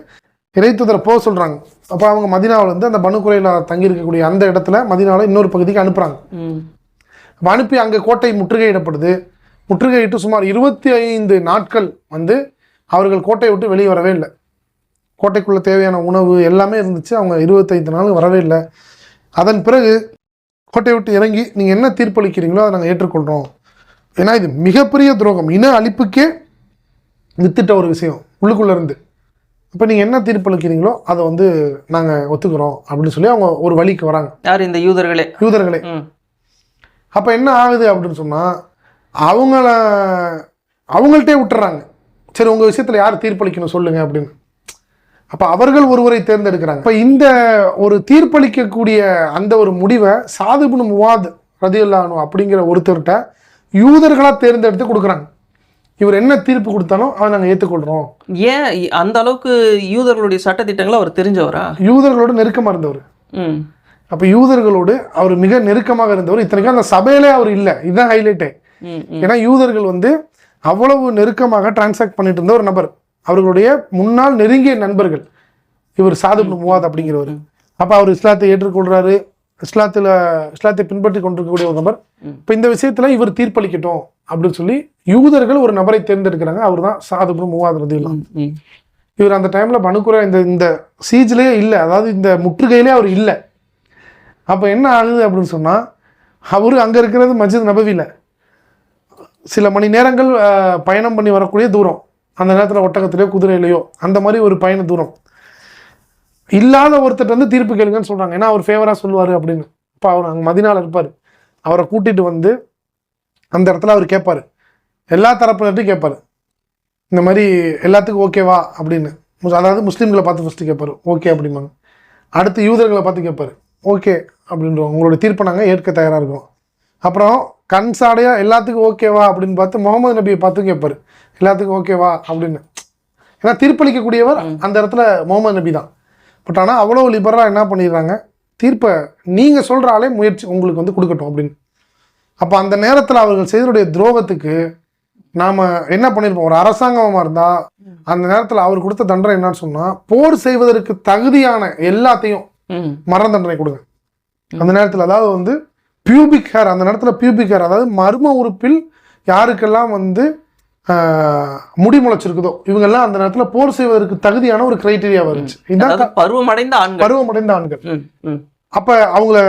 இறை தூதரை போக சொல்கிறாங்க. அப்போ அவங்க மதீனாவில் வந்து அந்த பனு குறைலா தங்கியிருக்கக்கூடிய அந்த இடத்துல மதீனாவில் இன்னொரு பகுதிக்கு அனுப்புகிறாங்க. அப்போ அனுப்பி அங்கே கோட்டை முற்றுகையிடப்படுது. முற்றுகையிட்டு சுமார் 25 நாட்கள் வந்து அவர்கள் கோட்டையை விட்டு வெளியே வரவே இல்லை. கோட்டைக்குள்ளே தேவையான உணவு எல்லாமே இருந்துச்சு, அவங்க 25 நாள் வரவே இல்லை. அதன் பிறகு கோட்டையை விட்டு இறங்கி நீங்கள் என்ன தீர்ப்பளிக்கிறீங்களோ அதை நாங்கள் ஏற்றுக்கொள்கிறோம். ஏன்னா இது மிகப்பெரிய துரோகம், இன அழிப்புக்கே வித்துட்ட ஒரு விஷயம் உள்ளுக்குள்ளே இருந்து. இப்போ நீங்கள் என்ன தீர்ப்பளிக்கிறீங்களோ அதை வந்து நாங்கள் ஒத்துக்கிறோம் அப்படின்னு சொல்லி அவங்க ஒரு வழிக்கு வராங்க. யார்? இந்த யூதர்களே. அப்போ என்ன ஆகுது அப்படின்னு சொன்னால், அவங்கள்ட்டே விட்டுறாங்க. சரி, உங்கள் விஷயத்தில் யார் தீர்ப்பளிக்கணும் சொல்லுங்கள் அப்படின்னு. அப்போ அவர்கள் ஒருவரை தேர்ந்தெடுக்கிறாங்க. இப்போ இந்த ஒரு தீர்ப்பளிக்கக்கூடிய அந்த ஒரு முடிவை சாத் இப்னு முஆத் ரலியல்லாஹு அன்ஹு அப்படிங்கிற ஒருத்தர்கிட்ட யூதர்களாக தேர்ந்தெடுத்து கொடுக்குறாங்க. இவர் என்ன தீர்ப்பு கொடுத்தாலும் அதை நாங்கள் ஏற்றுக்கொள்கிறோம். ஏன் அந்த அளவுக்கு யூதர்களுடைய சட்டத்திட்டங்களை அவர் தெரிஞ்சவரா? யூதர்களோடு நெருக்கமாக இருந்தவர். அப்போ யூதர்களோடு அவர் மிக நெருக்கமாக இருந்தவர். இத்தனைக்கும் அந்த சபையிலே அவர் இல்லை, இதுதான் ஹைலைட்டே. ஏன்னா யூதர்கள் வந்து அவ்வளவு நெருக்கமாக டிரான்சாக்ட் பண்ணிட்டு இருந்த ஒரு நபர், அவர்களுடைய முன்னாள் நெருங்கிய நண்பர்கள் இவர் சாத் இப்னு முஆத் அப்படிங்கிறவர். அப்போ அவர் இஸ்லாத்தை ஏற்றுக்கொள்கிறாரு, இஸ்லாத்தை பின்பற்றி கொண்டிருக்கக்கூடிய ஒரு நபர். இப்போ இந்த விஷயத்தில் இவர் தீர்ப்பளிக்கட்டும் அப்படின்னு சொல்லி யூதர்கள் ஒரு நபரை தேர்ந்தெடுக்கிறாங்க. அவர் தான் சாத் இப்னு முஆத் ரலியல்லாஹு அன்ஹு. இவர் அந்த டைமில் பனுக்குறை இந்த சீஜ்லேயே இல்லை, அதாவது இந்த முற்றுகையிலே அவர் இல்லை. அப்போ என்ன ஆகுது அப்படின்னு சொன்னால், அவர் அங்கே இருக்கிறது மஸ்ஜித் நபவியில் சில மணி நேரங்கள் பயணம் பண்ணி வரக்கூடிய தூரம். அந்த நேரத்தில் ஒட்டகத்திலேயோ குதிரையிலையோ அந்த மாதிரி ஒரு பயண தூரம். இல்லாத ஒருத்தர் வந்து தீர்ப்பு கேளுங்கன்னு சொல்கிறாங்க, ஏன்னா அவர் ஃபேவராக சொல்லுவார் அப்படின்னு. இப்போ அவர் அங்கே மதீனாவில் இருப்பார். அவரை கூட்டிகிட்டு வந்து அந்த இடத்துல அவர் கேட்பார், எல்லா தரப்பினர்ட்டையும் கேட்பார், இந்த மாதிரி எல்லாத்துக்கும் ஓகேவா அப்படின்னு. அதாவது முஸ்லீம்களை பார்த்து ஃபஸ்ட்டு கேட்பார், ஓகே அப்படிம்பாங்க. அடுத்து யூதர்களை பார்த்து கேட்பார், ஓகே அப்படின்றோம், உங்களோட தீர்ப்பை நாங்கள் ஏற்க தயாராக இருக்கோம். அப்புறம் கன்சாடையாக எல்லாத்துக்கும் ஓகேவா அப்படின்னு பார்த்து முகமது நபியை பார்த்து கேட்பார், எல்லாத்துக்கும் ஓகேவா அப்படின்னு. ஏன்னா தீர்ப்பளிக்கக்கூடியவர் அந்த இடத்துல முகமது நபி தான். பட் ஆனால் அவ்வளோ லிபரலாக என்ன பண்ணிடுறாங்க, தீர்ப்பை நீங்கள் சொல்கிற ஆளே முயற்சி உங்களுக்கு வந்து கொடுக்கட்டும் அப்படின்னு. அப்போ அந்த நேரத்தில் அவர்கள் செய்தனுடைய துரோகத்துக்கு நாம் என்ன பண்ணியிருப்போம், ஒரு அரசாங்கமாக இருந்தால் அந்த நேரத்தில் அவர் கொடுத்த தண்டனை என்னன்னு சொன்னால், போர் செய்வதற்கு தகுதியான எல்லாத்தையும் மரண தண்டனை கொடுங்க அந்த நேரத்தில். அதாவது வந்து பியூபிக் ஹேர், அந்த நேரத்தில் பியூபிக் ஹேர், அதாவது மர்ம உறுப்பில் யாருக்கெல்லாம் வந்து முடி முளைச்சிருக்குதோ இவங்கெல்லாம் அந்த நேரத்தில் போர் செய்வதற்கு தகுதியான ஒரு கிரைட்டீரியாவாக இருந்துச்சு. இதுதான் பருவமடைந்த ஆண்கள். அப்போ அவங்கள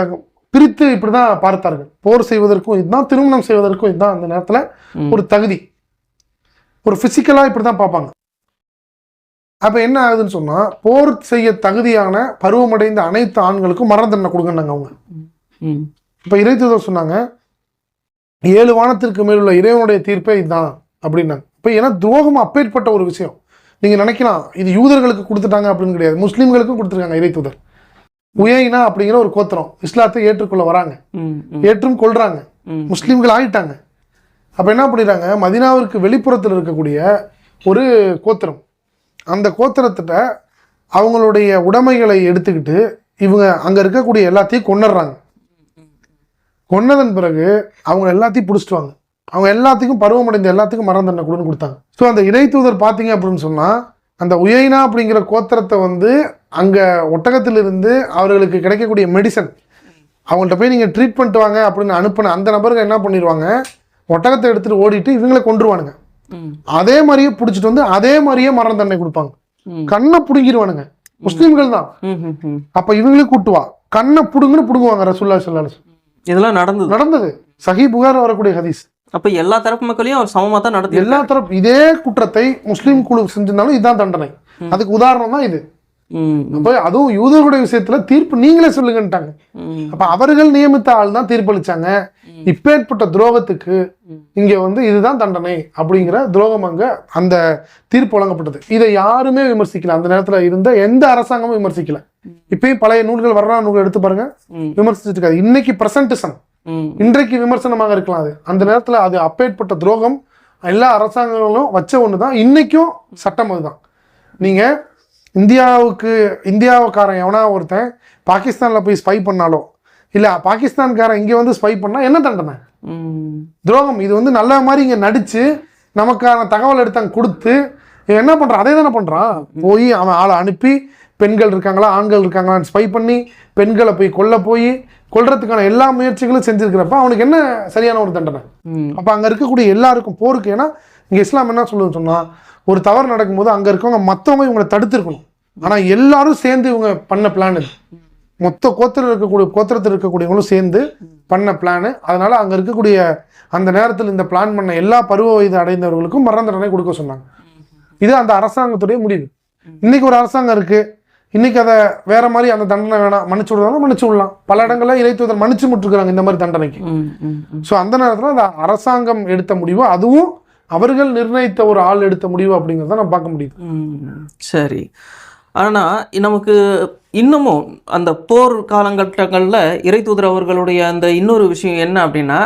பிரித்து இப்படிதான் பார்த்தார்கள். போர் செய்வதற்கும் இதுதான், திருமணம் செய்வதற்கும் இதுதான் அந்த நேரத்தில் ஒரு தகுதி. ஒரு பிசிக்கலா இப்படிதான் பார்ப்பாங்க. அப்ப என்ன ஆகுதுன்னு சொன்னா, போர் செய்ய தகுதியான பருவமடைந்த அனைத்து ஆண்களுக்கும் மரண தண்டனை கொடுங்கன்னாங்க அவங்க. இப்ப இறை தூதர் சொன்னாங்க, 7 வானத்திற்கு மேல் உள்ள இறைவனுடைய தீர்ப்பே இதுதான் அப்படின்னாங்க. இப்ப ஏன்னா துரோகம் அப்பேற்பட்ட ஒரு விஷயம். நீங்க நினைக்கலாம் இது யூதர்களுக்கு கொடுத்துட்டாங்க அப்படின்னு கிடையாது, முஸ்லீம்களுக்கும் கொடுத்துருக்காங்க. இறை தூதர் உயைனா அப்படிங்கிற ஒரு கோத்திரம் இஸ்லாத்தை ஏற்றுக்கொள்ள வராங்க, ஏற்றும் கொள்றாங்க, முஸ்லீம்கள் ஆகிட்டாங்க. அப்ப என்ன பண்ணிடுறாங்க, மதீனாவிற்கு வெளிப்புறத்தில் இருக்கக்கூடிய ஒரு கோத்திரம், அந்த கோத்திரத்திட்ட அவங்களுடைய உடைமைகளை எடுத்துக்கிட்டு இவங்க அங்கே இருக்கக்கூடிய எல்லாத்தையும் கொன்னுடுறாங்க. கொன்னதன் பிறகு அவங்க எல்லாத்தையும் பிடிச்சிட்டுவாங்க. அவங்க எல்லாத்துக்கும் பருவமடைந்த எல்லாத்துக்கும் மரண தண்டனை கொடுன்னு கொடுத்தாங்க. ஸோ அந்த இறை தூதர் பார்த்தீங்க அப்படின்னு சொன்னால் அந்த உயைனா அப்படிங்கிற கோத்திரத்தை வந்து அங்கே ஒட்டகத்திலிருந்து அவர்களுக்கு கிடைக்கக்கூடிய மெடிசன் அவங்கள்ட்ட போய் நீங்கள் ட்ரீட் பண்ணிட்டு வாங்க அப்படின்னு அனுப்பின அந்த நபருக்கு என்ன பண்ணிடுவாங்க, ஒட்டகத்தை எடுத்துகிட்டு ஓடிட்டு இவங்களை கொண்டுருவானுங்க. அதே மாதிரியே பிடிச்சிட்டு வந்து அதே மாதிரியே மரண தண்டனை கொடுப்பாங்க. கண்ணை பிடுங்கிடுவானுங்க. முஸ்லீம்கள் தான். அப்போ இவங்களையும் கூட்டுவா கண்ணை புடுங்குன்னு புடுங்குவாங்க ரசூலுல்லாஹி ஸல்லல்லாஹு அலைஹி வஸல்லம். இதெல்லாம் நடந்தது சஹீஹ் புகார் வரக்கூடிய ஹதீஸ். அப்ப எல்லா தரப்பு மக்களையும் அவர் சமமா தான் நடத்தி எல்லா தரப்பு இதே குற்றத்தை முஸ்லீம் குழு செஞ்சிருந்தாலும் இதுதான் தண்டனை. அதுக்கு உதாரணம் தான் இது. அப்ப அதுவும் யூதர்களுடைய விஷயத்துல தீர்ப்பு நீங்களே சொல்லுங்கன்ட்டாங்க. அப்ப அவர்கள் நியமித்த ஆள் தான் தீர்ப்பளிச்சாங்க. இப்பேற்பட்ட துரோகத்துக்கு இங்க வந்து இதுதான் தண்டனை அப்படிங்கிற துரோகம் அங்க அந்த தீர்ப்பு வழங்கப்பட்டது. இதை யாருமே விமர்சிக்கல. அந்த நேரத்துல இருந்த எந்த அரசாங்கமும் விமர்சிக்கல. இப்பயும் பழைய நூல்கள் வரலாறு நூல்கள் எடுத்து பாருங்க, விமர்சிச்சுட்டு இருக்காது. இன்னைக்கு பிரசன்டிசம், இன்றைக்கு விமர்சனமாக இருக்கலாம். அது அந்த நேரத்துல அது அப்பேற்பட்ட துரோகம் எல்லா அரசாங்கங்களும் வச்ச ஒண்ணுதான். இன்னைக்கும் சட்டம் அதுதான். நீங்க இந்தியாவுக்காரன் எவனா ஒருத்தன் பாகிஸ்தான்ல போய் ஸ்பை பண்ணாலோ இல்ல பாகிஸ்தான்காரன் இங்க வந்து ஸ்பை பண்ணா என்ன தண்டனை? துரோகம். இது வந்து நல்ல மாதிரி இங்க நடிச்சு நமக்கான தகவல் எடுத்தாங்க கொடுத்து என்ன பண்றான், அதே தானே பண்றான். போய் அவன் ஆளை அனுப்பி பெண்கள் இருக்காங்களா ஆண்கள் இருக்காங்களான்னு ஸ்பை பண்ணி பெண்களை போய் கொல்றதுக்கான எல்லா முயற்சிகளும் செஞ்சிருக்கிறப்ப அவனுக்கு என்ன சரியான ஒரு தண்டனை? அப்ப அங்க இருக்கக்கூடிய எல்லாருக்கும் போருக்கு, ஏன்னா இங்க இஸ்லாம் என்ன சொல்லுன்னு சொன்னா ஒரு தவறு நடக்கும்போது அங்க இருக்கவங்க மற்றவங்க இவங்களை தடுத்திருக்கணும். ஆனா எல்லாரும் சேர்ந்து இவங்க பண்ண பிளான் இது. மொத்த கோத்திரத்தில் இருக்கக்கூடியவங்களும் சேர்ந்து பண்ண பிளானு. அதனால அங்க இருக்கக்கூடிய அந்த நேரத்தில் இந்த பிளான் பண்ண எல்லா பருவ வயது அடைந்தவர்களுக்கும் மரண தண்டனை கொடுக்க சொன்னாங்க. இது அந்த அரசாங்கத்துடைய முடிவு. இன்னைக்கு ஒரு அரசாங்கம் இருக்கு, இன்னைக்கு அதை வேற மாதிரி அந்த தண்டனை வேணாம் மன்னிச்சு விடுறாங்க, மன்னிச்சு விடலாம். பல இடங்கள்ல இறை தூதர் மன்னிச்சு விட்டுருக்காங்க இந்த மாதிரி தண்டனைக்கு. ஸோ அந்த நேரத்தில் அந்த அரசாங்கம் எடுத்த முடிவு, அதுவும் அவர்கள் நிர்ணயித்த ஒரு ஆள் எடுத்த முடிவு அப்படிங்கிறத நம்ம பார்க்க முடியுது. சரி. ஆனால் நமக்கு இன்னமும் அந்த போர் காலகட்டங்களில் இறை தூதர் அவர்களுடைய அந்த இன்னொரு விஷயம் என்ன அப்படின்னா,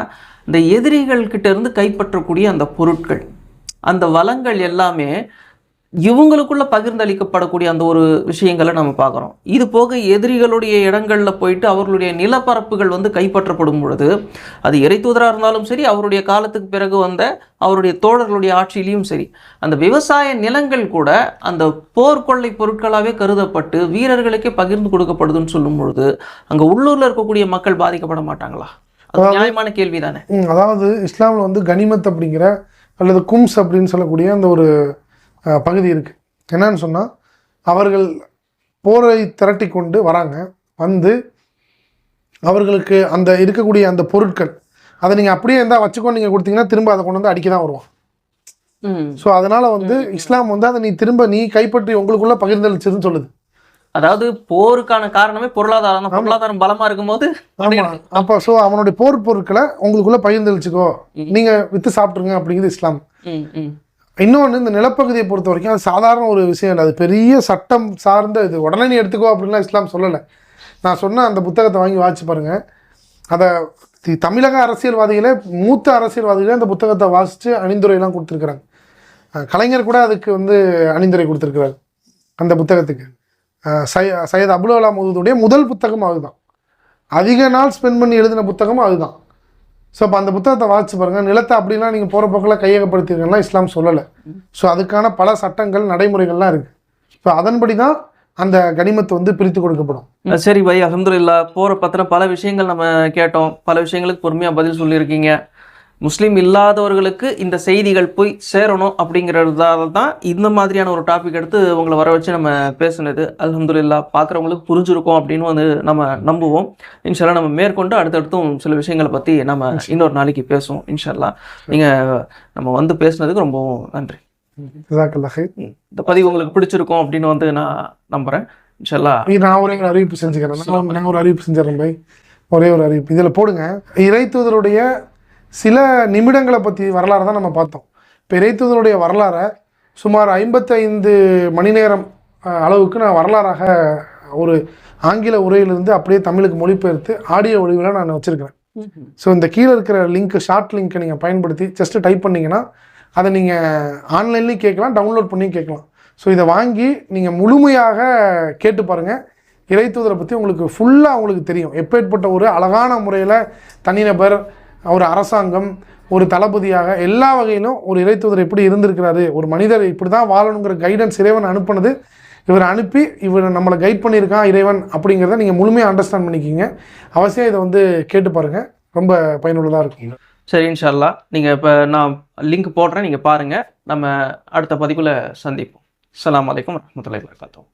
இந்த எதிரிகள் கிட்ட இருந்து கைப்பற்றக்கூடிய அந்த பொருட்கள், அந்த வளங்கள் எல்லாமே இவங்களுக்குள்ள பகிர்ந்தளிக்கப்படக்கூடிய அந்த ஒரு விஷயங்களை நம்ம பார்க்குறோம். இது போக எதிரிகளுடைய இடங்களில் போயிட்டு அவர்களுடைய நிலப்பரப்புகள் வந்து கைப்பற்றப்படும் பொழுது, அது இறை தூதராக இருந்தாலும் சரி, அவருடைய காலத்துக்கு பிறகு வந்த அவருடைய தோழர்களுடைய ஆட்சியிலையும் சரி, அந்த விவசாய நிலங்கள் கூட அந்த போர்க்கொள்ளை பொருட்களாகவே கருதப்பட்டு வீரர்களுக்கே பகிர்ந்து கொடுக்கப்படுதுன்னு சொல்லும் பொழுது அங்கே உள்ளூரில் இருக்கக்கூடிய மக்கள் பாதிக்கப்பட மாட்டாங்களா? அது நியாயமான கேள்வி தானே. அதாவது இஸ்லாமில் வந்து கனிமத் அப்படிங்கிற அல்லது கும்ஸ் அப்படின்னு சொல்லக்கூடிய அந்த ஒரு பகுதி இருக்குது. என்னன்னு சொன்னால் அவர்கள் போரை திரட்டி கொண்டு வராங்க, வந்து அவர்களுக்கு அந்த இருக்கக்கூடிய அந்த பொருட்கள் அதை நீங்கள் அப்படியே இருந்தால் வச்சுக்கொண்டு நீங்கள் கொடுத்தீங்கன்னா திரும்ப அதை கொண்டு வந்து அடிக்க தான் வருவான். ஸோ அதனால் வந்து இஸ்லாம் வந்து அதை நீ கைப்பற்றி உங்களுக்குள்ள பகிர்ந்தளிச்சதுன்னு சொல்லுது. அதாவது போருக்கான காரணமே பொருளாதாரம். பொருளாதாரம் பலமாக இருக்கும்போது அப்போ ஸோ அவனுடைய போர் பொருட்களை உங்களுக்குள்ள பகிர்ந்தளிச்சுக்கோ, நீங்கள் விற்று சாப்பிட்ருங்க அப்படிங்கிறது இஸ்லாம். இன்னொன்று, இந்த நிலப்பகுதியை பொறுத்த வரைக்கும் அது சாதாரண ஒரு விஷயம் இல்லை, அது பெரிய சட்டம் சார்ந்த இது. உடனே நீ எடுத்துக்கோ அப்படின்லாம் இஸ்லாம் சொல்லலை. நான் சொன்ன அந்த புத்தகத்தை வாங்கி வாசிச்சு பாருங்கள். அதை தமிழக அரசியல்வாதிகளே, மூத்த அரசியல்வாதிகளே அந்த புத்தகத்தை வாசித்து அணிந்துரையெல்லாம் கொடுத்துருக்குறாங்க. கலைஞர் கூட அதுக்கு வந்து அணிந்துரை கொடுத்துருக்குறாரு அந்த புத்தகத்துக்கு. சையத் அபுல் கலாம் மௌதூதுடைய முதல் புத்தகம் அதுதான். அதிக நாள் ஸ்பெண்ட் பண்ணி எழுதின புத்தகமும் அதுதான். ஸோ அப்போ அந்த புத்தகத்தை வாசிச்சு பாருங்கள். நிலத்தை அப்படின்னா நீங்கள் போகிற போக்கில் கையகப்படுத்திருக்கீங்கன்னா இஸ்லாம் சொல்லலை. ஸோ அதுக்கான பல சட்டங்கள் நடைமுறைகள்லாம் இருக்குது. ஸோ அதன்படி தான் அந்த கனிமத்தை வந்து பிரித்து கொடுக்கப்படும். சரி பை, அல்ஹம்துலில்லாஹ். போகிற பற்றின பல விஷயங்கள் நம்ம கேட்டோம், பல விஷயங்களுக்கு பொறுமையாக பதில் சொல்லியிருக்கீங்க. முஸ்லீம் இல்லாதவர்களுக்கு இந்த செய்திகள் போய் சேரணும் அப்படிங்கிறதால தான் இந்த மாதிரியான ஒரு டாபிக் எடுத்து உங்களை வர வச்சு நம்ம பேசுனது. அல்ஹம்துலில்லாஹ், பார்க்குறவங்களுக்கு புரிஞ்சிருக்கோம் அப்படின்னு வந்து நம்ம நம்புவோம். இன்ஷால்லா நம்ம மேற்கொண்டு அடுத்தடுத்தும் சில விஷயங்களை பற்றி நம்ம இன்னொரு நாளைக்கு பேசுவோம் இன்ஷால்லா. நீங்கள் நம்ம வந்து பேசுனதுக்கு ரொம்பவும் நன்றி. இந்த பதிவு உங்களுக்கு பிடிச்சிருக்கும் அப்படின்னு வந்து நான் நம்புகிறேன். இன்ஷால்லா நான் ஒரே ஒரு அறிவிப்பு செஞ்சுக்கிறேன். நான் ஒரு அறிவிப்பு செஞ்சிடறேன் பை. ஒரே ஒரு அறிவிப்பு இதில் போடுங்க. இறை தூதருடைய சில நிமிடங்களை பற்றி வரலாறு தான் நம்ம பார்த்தோம். இப்போ இறை தூதருடைய வரலாறை சுமார் 55 மணி நேரம் அளவுக்கு நான் வரலாறாக ஒரு ஆங்கில உரையிலிருந்து அப்படியே தமிழுக்கு மொழிபெயர்த்து ஆடியோ வடிவில் நான் வச்சுருக்கிறேன். ஸோ இந்த கீழே இருக்கிற லிங்க், ஷார்ட் லிங்க்கை நீங்கள் பயன்படுத்தி ஜஸ்ட்டு டைப் பண்ணிங்கன்னா அதை நீங்கள் ஆன்லைன்லேயும் கேட்கலாம், டவுன்லோட் பண்ணியும் கேட்கலாம். ஸோ இதை வாங்கி நீங்கள் முழுமையாக கேட்டு பாருங்கள். இறைத்தூதரை பற்றி உங்களுக்கு ஃபுல்லாக உங்களுக்கு தெரியும். எப்பேற்பட்ட ஒரு அழகான முறையில் தனிநபர், ஒரு அரசாங்கம், ஒரு தளபதியாக எல்லா வகையிலும் ஒரு இறைத்தூதர் எப்படி இருந்திருக்கிறாரு, ஒரு மனிதர் இப்படி தான் வாழணுங்கிற கைடன்ஸ் இறைவன் அனுப்புனது. இவர் அனுப்பி இவர் நம்மளை கைட் பண்ணியிருக்கான் இறைவன் அப்படிங்கிறத நீங்கள் முழுமையாக அண்டர்ஸ்டாண்ட் பண்ணிக்கிங்க. அவசியம் இதை வந்து கேட்டு பாருங்கள், ரொம்ப பயனுள்ளதாக இருக்கும். சரி, இன்ஷா அல்லாஹ். நீங்கள் இப்போ நான் லிங்க் போடுறேன், நீங்கள் பாருங்கள். நம்ம அடுத்த பதிவில் சந்திப்போம். அஸ்ஸலாமு அலைக்கும் வரஹ்மத்துல்லாஹி வபரகாத்துஹு.